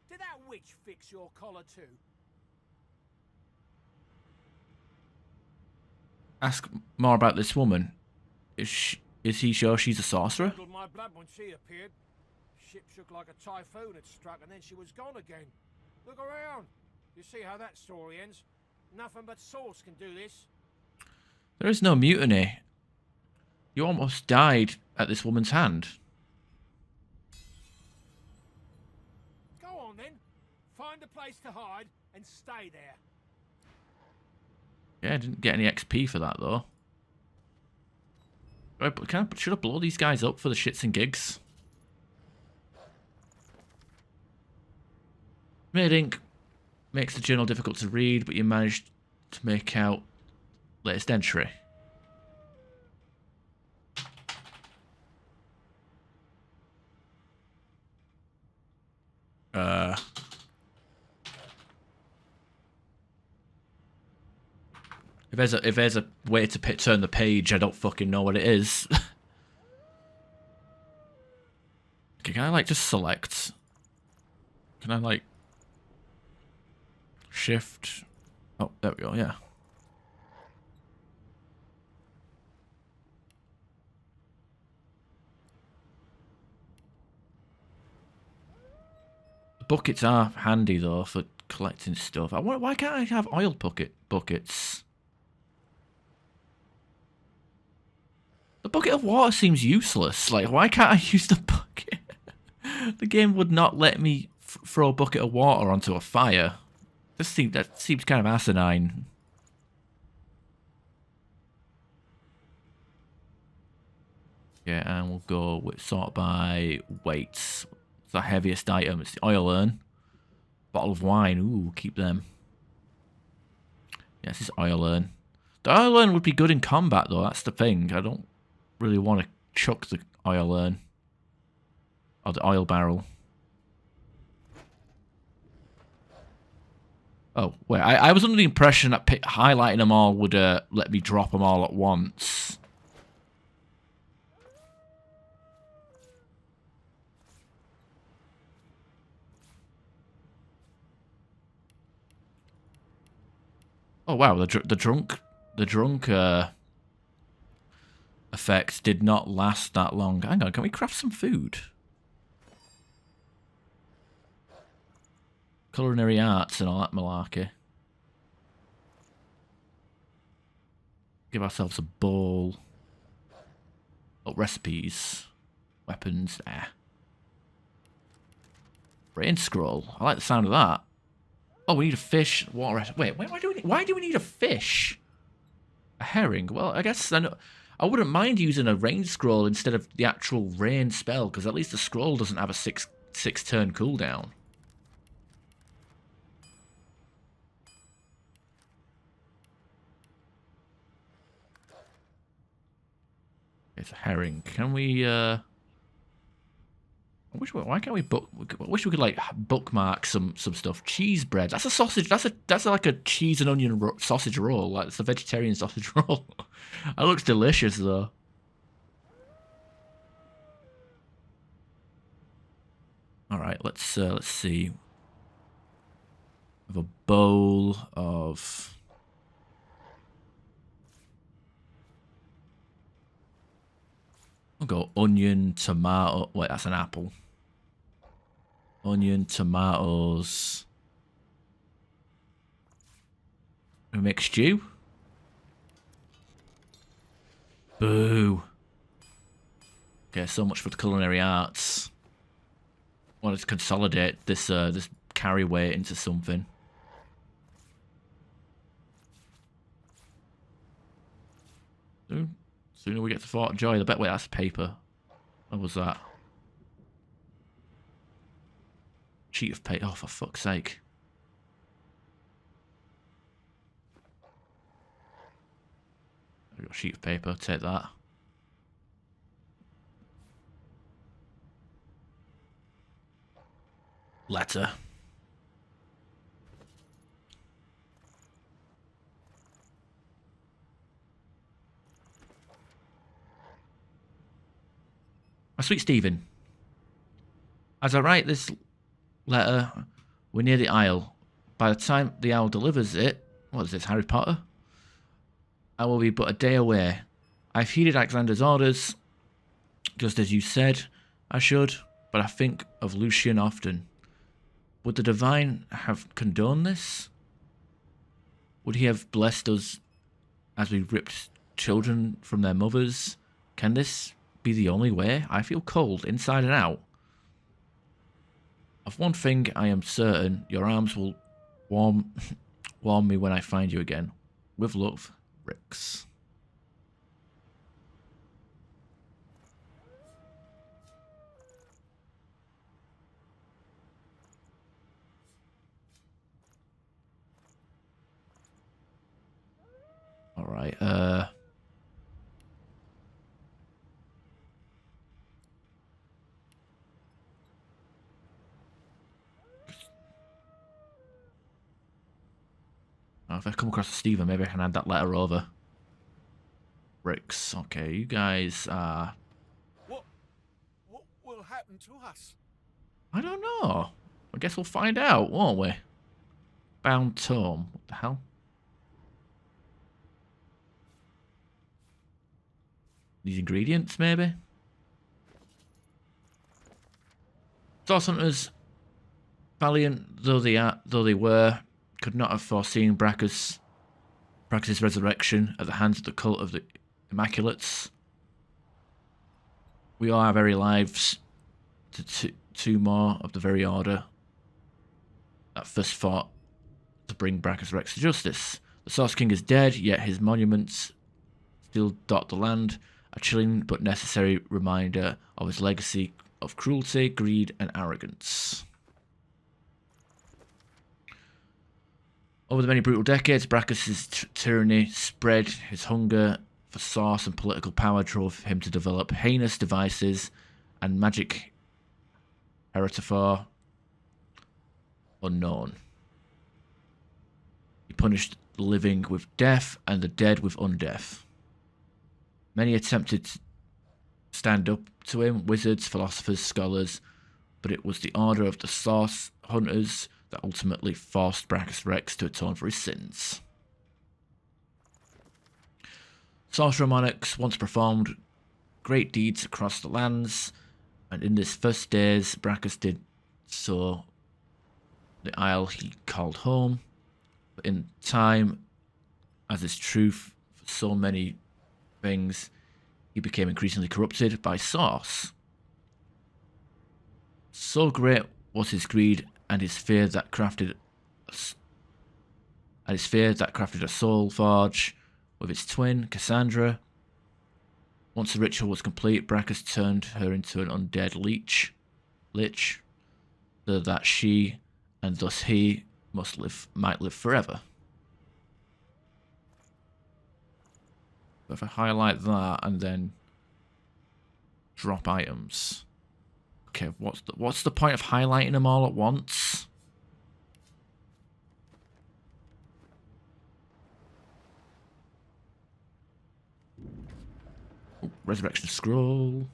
Did that witch fix your collar too? Ask more about this woman. Is he sure she's a sorcerer? Curdled my blood when she appeared. Ship shook like a typhoon had struck, and then she was gone again. Look around. You see how that story ends. Nothing but Source can do this. There is no mutiny. You almost died at this woman's hand. Go on then. Find a place to hide and stay there. Yeah, I didn't get any XP for that though. Should I blow these guys up for the shits and gigs? Made ink makes the journal difficult to read, but you managed to make out latest entry. If there's a way to turn the page, I don't fucking know what it is. Okay, can I like just select? Can I like shift? Oh, there we go. Yeah. The buckets are handy though for collecting stuff. Why can't I have oil buckets? The bucket of water seems useless. Like, why can't I use the bucket? The game would not let me throw a bucket of water onto a fire. That seems kind of asinine. Yeah, and we'll go with sort by weights. It's the heaviest item. It's the oil urn. Bottle of wine. Ooh, keep them. Yes, this is oil urn. The oil urn would be good in combat, though. That's the thing. I don't really want to chuck the oil urn. Or the oil barrel. Oh, wait. I was under the impression that highlighting them all would let me drop them all at once. Oh wow, the drunk effect did not last that long. Hang on, can we craft some food? Culinary arts and all that malarkey. Give ourselves a bowl. Oh, recipes. Weapons. Brain scroll. I like the sound of that. Oh, we need a fish. Water. Wait, why do we need a fish? A herring. Well, I guess I wouldn't mind using a rain scroll instead of the actual rain spell, because at least the scroll doesn't have a six turn cooldown. It's a herring. Can we? Why can't we I wish we could like bookmark some stuff. Cheese bread. That's a sausage. That's like a cheese and onion sausage roll. Like it's a vegetarian sausage roll. That looks delicious though. All right, let's see. We have a bowl of. I'll go onion, tomato. Wait, that's an apple. Onion, tomatoes. We make stew. Boo. Okay, so much for the culinary arts. Wanted to consolidate this this carry weight into something. Sooner we get to Fort Joy, the better. Wait, that's paper. What was that? Sheet of paper. Oh, for fuck's sake. I've got a sheet of paper. Take that. Letter. My sweet Stephen, as I write this letter, we're near the Isle. By the time the owl delivers it, what is this, Harry Potter? I will be but a day away. I've heeded Alexander's orders, just as you said I should, but I think of Lucian often. Would the Divine have condoned this? Would he have blessed us as we ripped children from their mothers? Can this be the only way? I feel cold, inside and out. Of one thing I am certain, your arms will warm me when I find you again. With love, Rix. Alright, if I come across Steven, maybe I can hand that letter over. Rix, okay, you guys are... What will happen to us? I don't know. I guess we'll find out, won't we? Bound tome. What the hell? These ingredients, maybe? Source hunters, valiant though they were, could not have foreseen Brachus' resurrection at the hands of the cult of the Immaculates. We owe our very lives to two more of the very order that first fought to bring Brachus Rex to justice. The Source King is dead, yet his monuments still dot the land, a chilling but necessary reminder of his legacy of cruelty, greed, and arrogance. Over the many brutal decades, Brachus' tyranny spread. His hunger for source and political power drove him to develop heinous devices and magic heretofore unknown. He punished the living with death and the dead with undeath. Many attempted to stand up to him, wizards, philosophers, scholars, but it was the order of the Source Hunters that ultimately forced Brachus Rex to atone for his sins. Sorcerer monarchs once performed great deeds across the lands, and in his first days, Brachus did so the isle he called home. But in time, as is truth for so many things, he became increasingly corrupted by Source. So great was his greed and his fear that crafted a soul forge with its twin, Cassandra. Once the ritual was complete, Brachus turned her into an undead lich, so that she, and thus he, might live forever. But if I highlight that and then drop items. Okay, what's the point of highlighting them all at once? Ooh, resurrection scroll.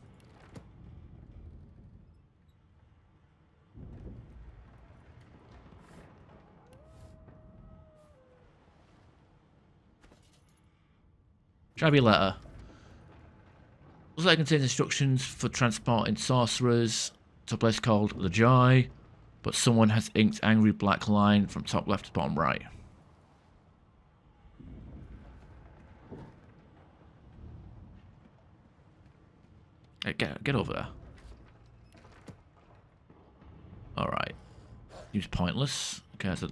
Shabby letter. This letter contains instructions for transporting sorcerers to a place called The Joy, but someone has inked angry black line from top left to bottom right. Hey, get over there. Alright. Seems pointless. Okay, there's a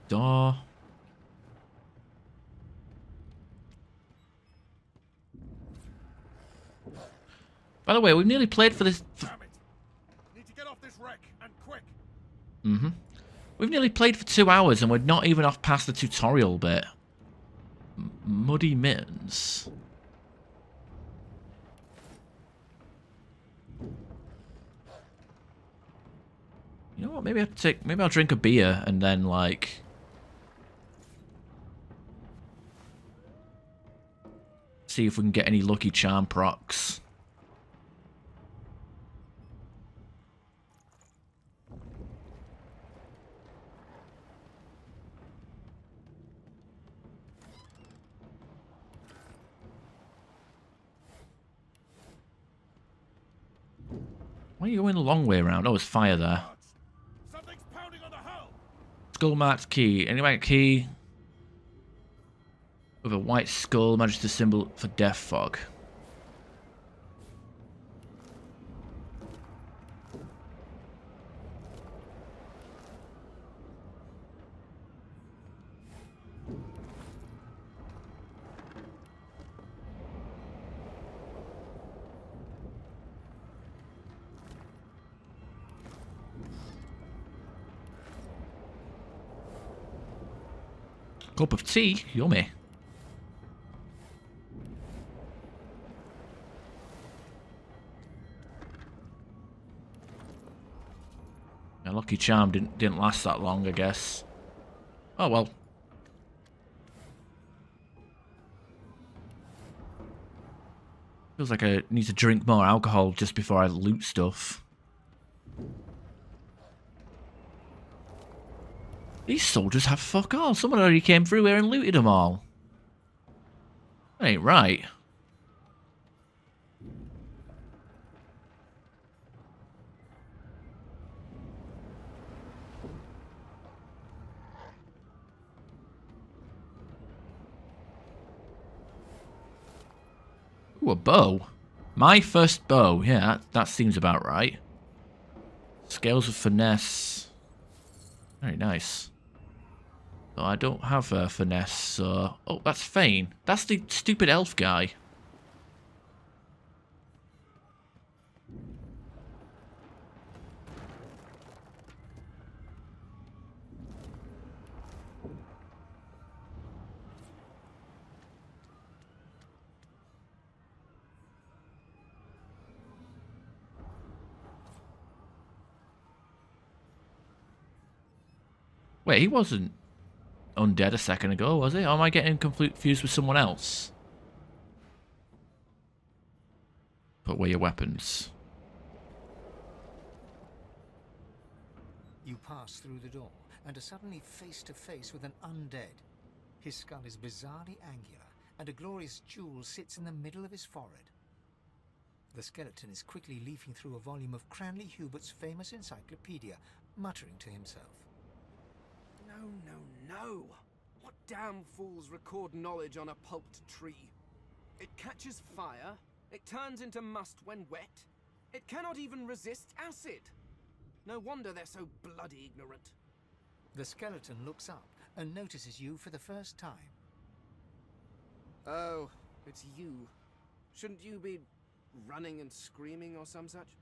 door. By the way, we've nearly played for this... Need to get off this wreck, and quick. Mm-hmm. We've nearly played for 2 hours and we're not even off past the tutorial bit. Muddy Mittens. You know what? Maybe I'll drink a beer and then like see if we can get any lucky charm procs. Why are you going a long way around? Oh, there's fire there. Skull marked key. Any white key with a white skull matches the symbol for death fog. Cup of tea? Yummy. My lucky charm didn't last that long, I guess. Oh well. Feels like I need to drink more alcohol just before I loot stuff. These soldiers have fuck all. Someone already came through here and looted them all. That ain't right. Ooh, a bow. My first bow. Yeah, that seems about right. Scales of finesse. Very nice. Oh, I don't have finesse, so... Oh, that's Fane. That's the stupid elf guy. Wait, he wasn't undead a second ago, was he? Or am I getting confused with someone else? Put away your weapons. You pass through the door and are suddenly face to face with an undead. His skull is bizarrely angular, and a glorious jewel sits in the middle of his forehead. The skeleton is quickly leafing through a volume of Cranley Hubert's famous encyclopedia, muttering to himself. No, no, no! What damn fools record knowledge on a pulped tree? It catches fire, it turns into must when wet, it cannot even resist acid! No wonder they're so bloody ignorant. The skeleton looks up and notices you for the first time. Oh, it's you. Shouldn't you be running and screaming or some such?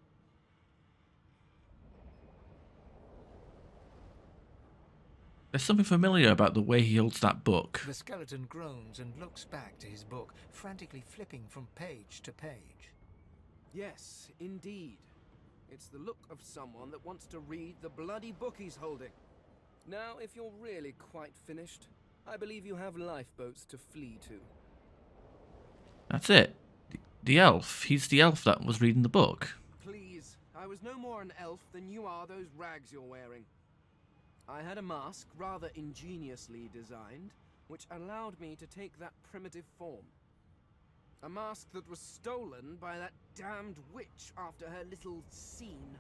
There's something familiar about the way he holds that book. The skeleton groans and looks back to his book, frantically flipping from page to page. Yes, indeed. It's the look of someone that wants to read the bloody book he's holding. Now, if you're really quite finished, I believe you have lifeboats to flee to. That's it. The elf. He's the elf that was reading the book. Please, I was no more an elf than you are those rags you're wearing. I had a mask, rather ingeniously designed, which allowed me to take that primitive form. A mask that was stolen by that damned witch after her little scene.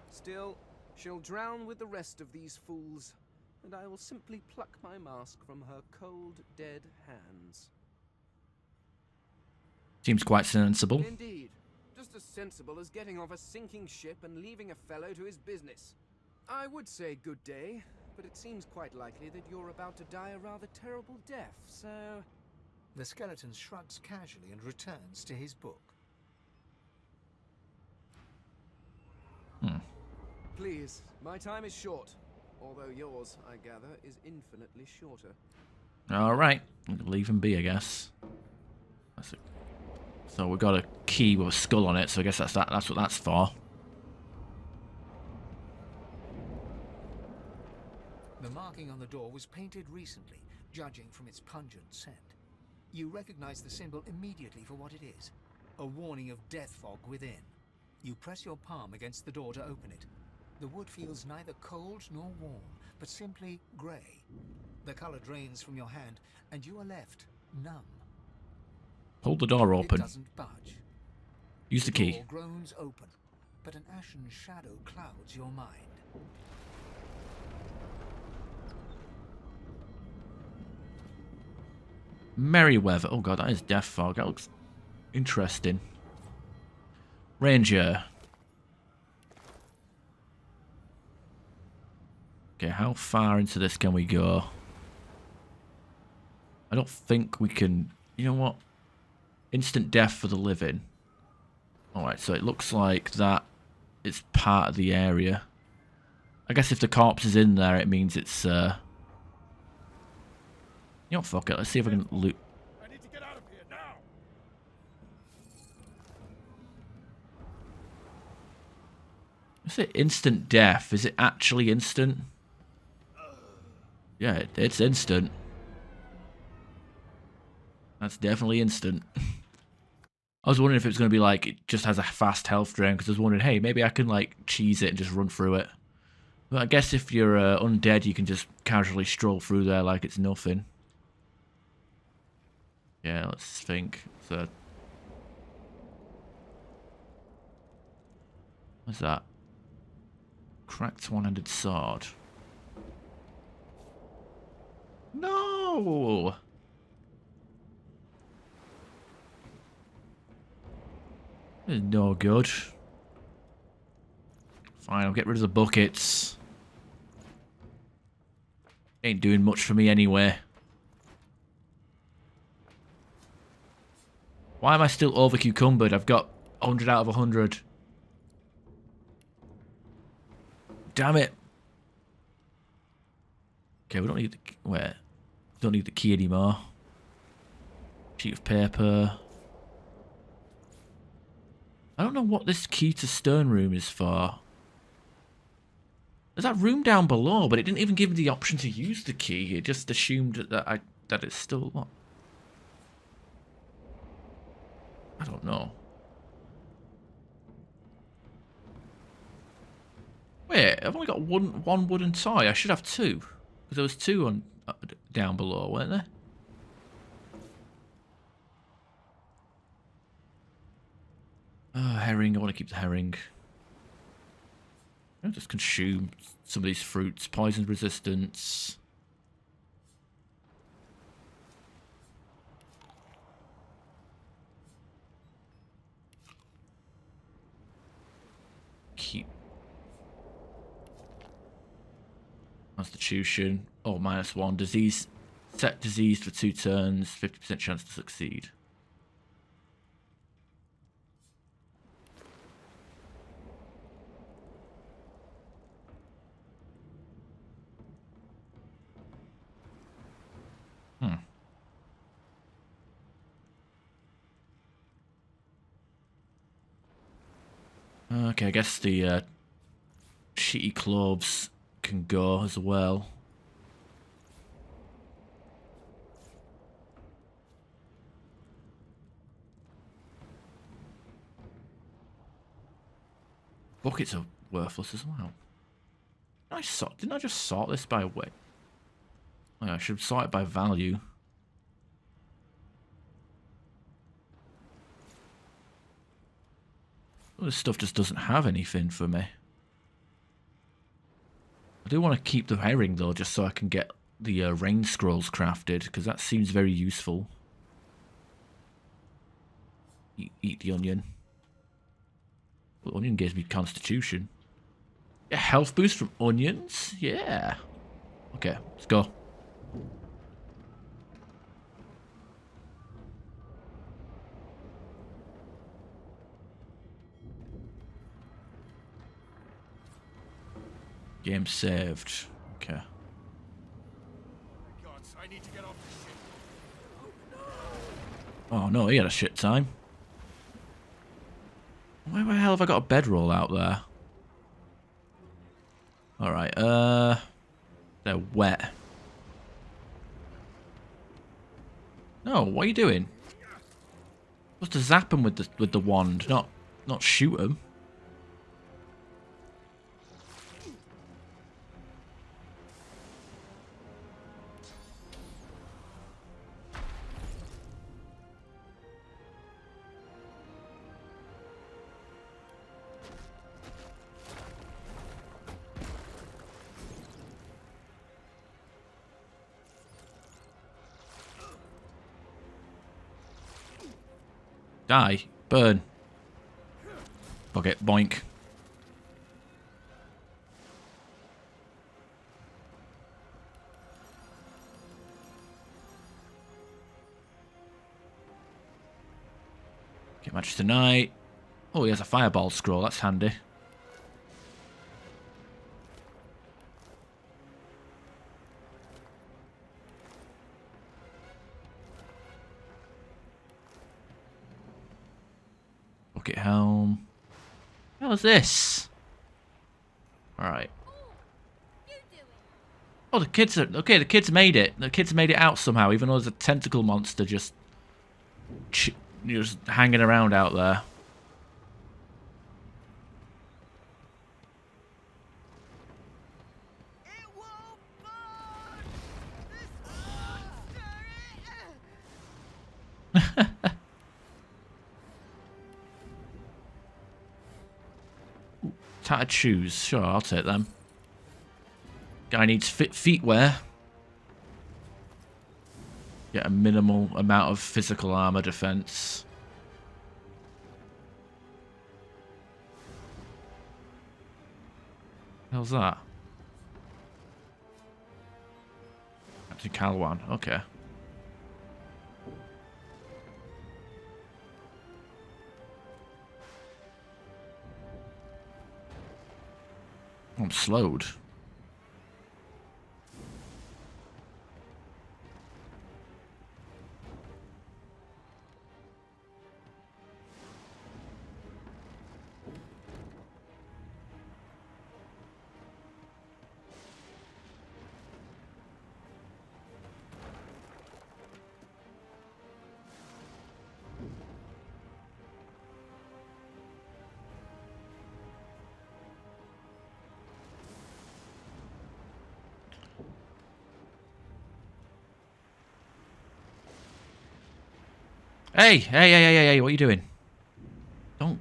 Still, she'll drown with the rest of these fools, and I will simply pluck my mask from her cold, dead hands. Seems quite sensible. Indeed. Just as sensible as getting off a sinking ship and leaving a fellow to his business. I would say good day, but it seems quite likely that you're about to die a rather terrible death, so... The skeleton shrugs casually and returns to his book. Please, my time is short, although yours, I gather, is infinitely shorter. Alright, leave him be, I guess. So we got a key with a skull on it, so I guess that's what that's for. The marking on the door was painted recently, judging from its pungent scent. You recognize the symbol immediately for what it is, a warning of death fog within. You press your palm against the door to open it. The wood feels neither cold nor warm, but simply grey. The color drains from your hand, and you are left numb. Hold the door open. It doesn't budge. Use the key. Door groans open. but an ashen shadow clouds your mind. Merryweather. Oh god, that is Death Fog. That looks interesting. Ranger. Okay, how far into this can we go? I don't think we can... You know what? Instant death for the living. Alright, so it looks like that is part of the area. I guess if the corpse is in there, it means it's... You know, fuck it. Let's see if I can loot... I need to get out of here now. Is it instant death? Is it actually instant? Yeah, it's instant. That's definitely instant. I was wondering if it was going to be like, it just has a fast health drain, because I was wondering, hey, maybe I can like cheese it and just run through it. But I guess if you're undead, you can just casually stroll through there like it's nothing. Yeah, let's think. So, what's that? Cracked one-handed sword. No! This is no good. Fine, I'll get rid of the buckets. Ain't doing much for me anyway. Why am I still over cucumbered? I've got 100 out of 100. Damn it. Okay, we don't need the... Wait. Don't need the key anymore. Sheet of paper. I don't know what this key to stone room is for. There's that room down below, but it didn't even give me the option to use the key. It just assumed that it's still what? I don't know. Wait, I've only got one wooden toy. I should have two, because there was two on down below, weren't there? Herring. I want to keep the herring. I'll just consume some of these fruits. Poison resistance. Keep. Constitution. Oh, -1. Disease. Set diseased for 2 turns. 50% chance to succeed. Okay, I guess the shitty clothes can go as well. Buckets are worthless as well. Didn't I just sort this by weight? Oh, yeah, I should sort it by value. This stuff just doesn't have anything for me. I do want to keep the herring though, just so I can get the rain scrolls crafted, because that seems very useful. Eat the onion. Well, onion gives me constitution. A health boost from onions? Yeah. Okay, let's go. Game saved. Okay. Gods, I need to get off this ship. Oh no, he had a shit time. Where the hell have I got a bedroll out there? Alright, they're wet. No, what are you doing? Supposed to zap them with the wand, not shoot them. Die. Burn. Fuck it. Boink. Get match tonight. Oh, he has a fireball scroll. That's handy. Bucket helm. What was this? Alright. Oh, the kids are... Okay, the kids made it. The kids made it out somehow, even though there's a tentacle monster just hanging around out there. Tattered shoes. Sure, I'll take them. Guy needs fit feet wear. Get a minimal amount of physical armor defense. How's that? Captain Calwan. Okay. I'm slowed. Hey, what are you doing? Don't.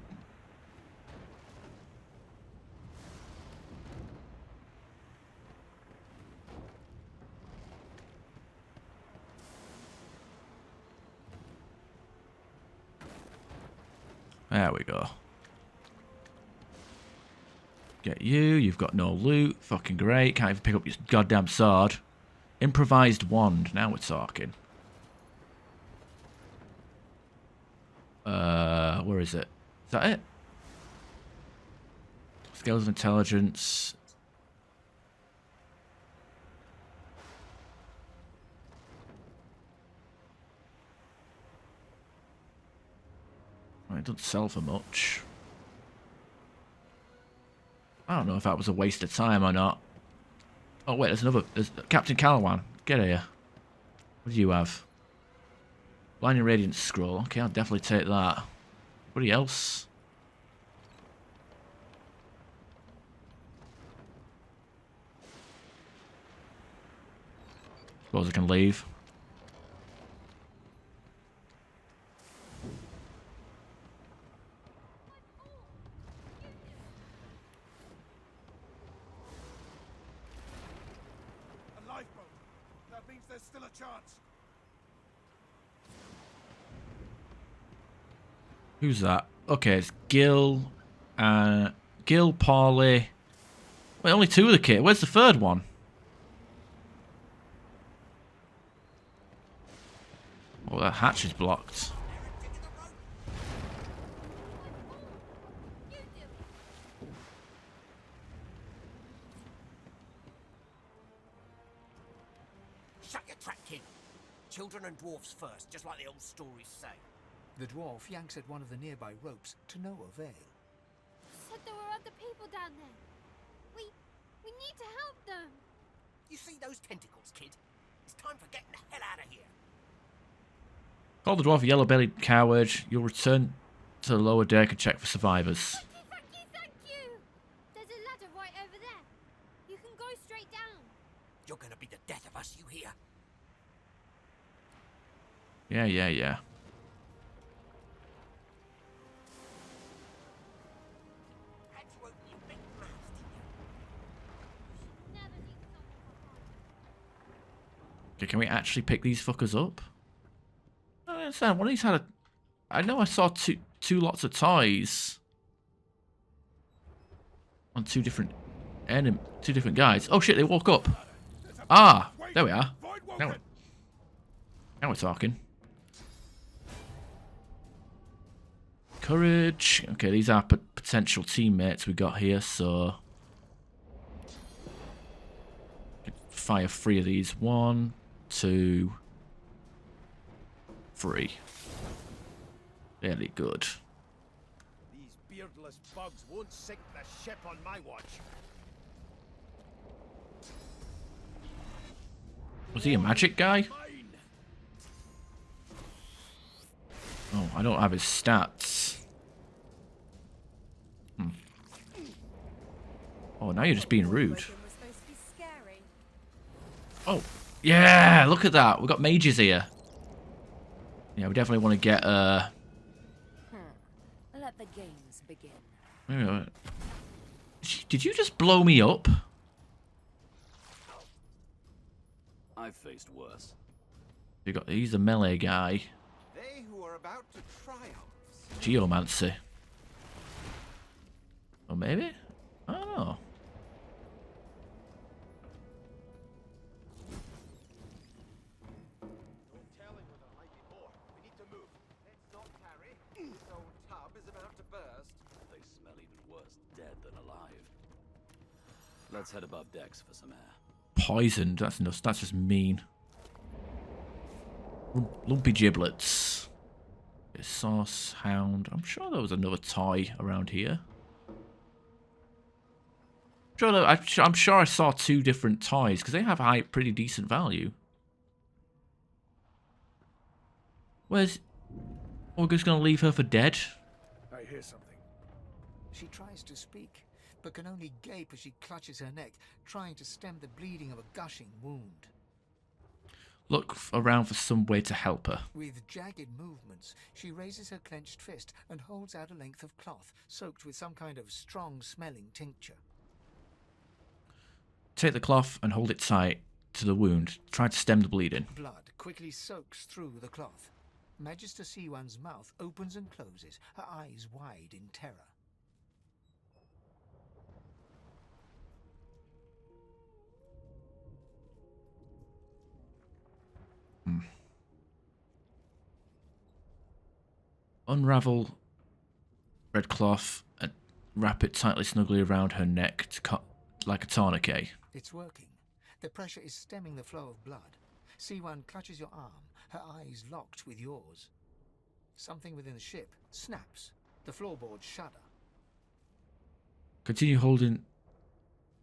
There we go. Get you. You've got no loot. Fucking great. Can't even pick up your goddamn sword. Improvised wand. Now we're talking. Where is it? Is that it? Scales of intelligence. Well, it doesn't sell for much. I don't know if that was a waste of time or not. Oh wait, there's another. There's Captain Calawan. Get here. What do you have? Blinding Radiance Scroll. Okay, I'll definitely take that. Anybody else? Suppose I can leave. A lifeboat. That means there's still a chance. Who's that? Okay, it's Gil, Parley. Wait, only two of the kit. Where's the third one? Oh, that hatch is blocked. Shut your trap, kid. Children and dwarfs first, just like the old stories say. The dwarf yanks at one of the nearby ropes to no avail. Said there were other people down there. We need to help them. You see those tentacles, kid? It's time for getting the hell out of here. Call the dwarf a yellow-bellied coward. You'll return to the lower deck and check for survivors. Thank you. There's a ladder right over there. You can go straight down. You're gonna be the death of us, you hear? Yeah. Okay, can we actually pick these fuckers up? I don't understand. One of these had I know I saw two lots of toys on two different guys. Oh shit! They woke up. Ah, there we are. Now we're talking. Courage. Okay, these are potential teammates we got here, so fire 3 of these. 1, 2, 3. Very good. These beardless bugs won't sink the ship on my watch. Was he a magic guy? Oh, I don't have his stats. Oh, now you're just being rude. Oh, yeah, look at that. We've got mages here. Yeah, we definitely want to get, Let the games begin. Did you just blow me up? I've faced worse. He's a melee guy. They who are about to triumph. Geomancy. Or maybe? I don't know. Let's head above decks for some air. Poisoned. That's just mean. Lumpy giblets. Sauce hound. I'm sure there was another toy around here. I'm sure I saw 2 different toys because they have pretty decent value. Where's? We're just gonna leave her for dead? I hear something. She tries to speak, but can only gape as she clutches her neck, trying to stem the bleeding of a gushing wound. Look around for some way to help her. With jagged movements, she raises her clenched fist and holds out a length of cloth, soaked with some kind of strong-smelling tincture. Take the cloth and hold it tight to the wound. Try to stem the bleeding. Blood quickly soaks through the cloth. Magister Siwan's mouth opens and closes, her eyes wide in terror. Unravel red cloth and wrap it tightly snugly around her neck to cut like a tourniquet. It's working. The pressure is stemming the flow of blood. Siwan clutches your arm, her eyes locked with yours. Something within the ship snaps. The floorboards shudder. Continue holding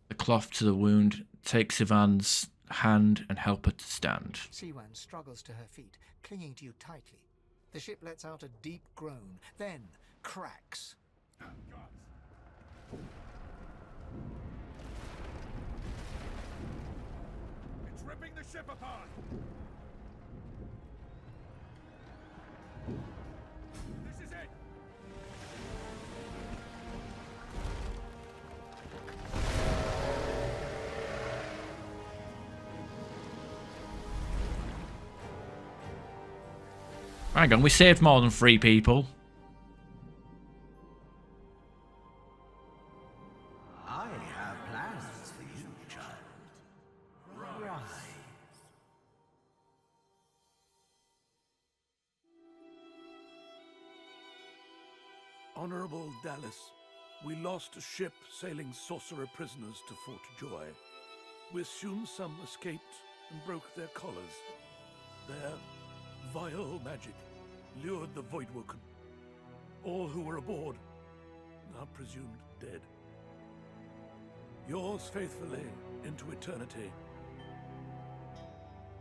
the cloth to the wound. Take Sivan's hand and help her to stand. Siwan struggles to her feet, clinging to you tightly. The ship lets out a deep groan, then cracks. It's ripping the ship apart! This is it! Hang on, we saved more than 3 people. I have plans for you, child. Rise. Honorable Dallas, we lost a ship sailing sorcerer prisoners to Fort Joy. We assume some escaped and broke their collars. Their vile magic lured the Voidwoken. All who were aboard are presumed dead. Yours faithfully into eternity,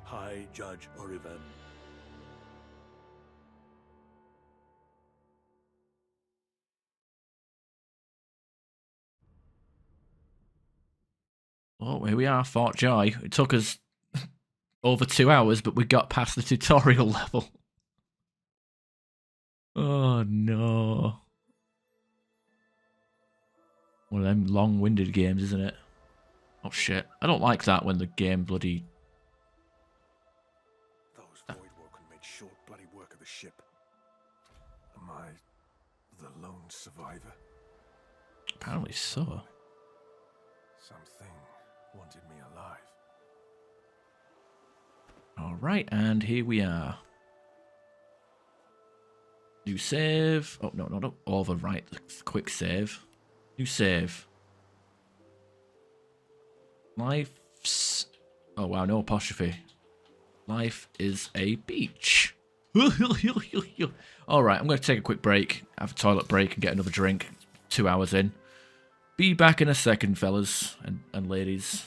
High Judge Orivan. Oh, here we are, Fort Joy. It took us over 2 hours, but we got past the tutorial level. Oh, no. One of them long-winded games, isn't it? Oh, shit. I don't like that when the game bloody... Those Voidwoken made short bloody work of the ship. Am I the lone survivor? Apparently so. Something wanted me alive. Alright, and here we are. New save. Oh, no. Overwrite the quick save. New save. Life's... Oh, wow, no apostrophe. Life is a beach. Alright, I'm going to take a quick break. Have a toilet break and get another drink. 2 hours in. Be back in a second, fellas and ladies.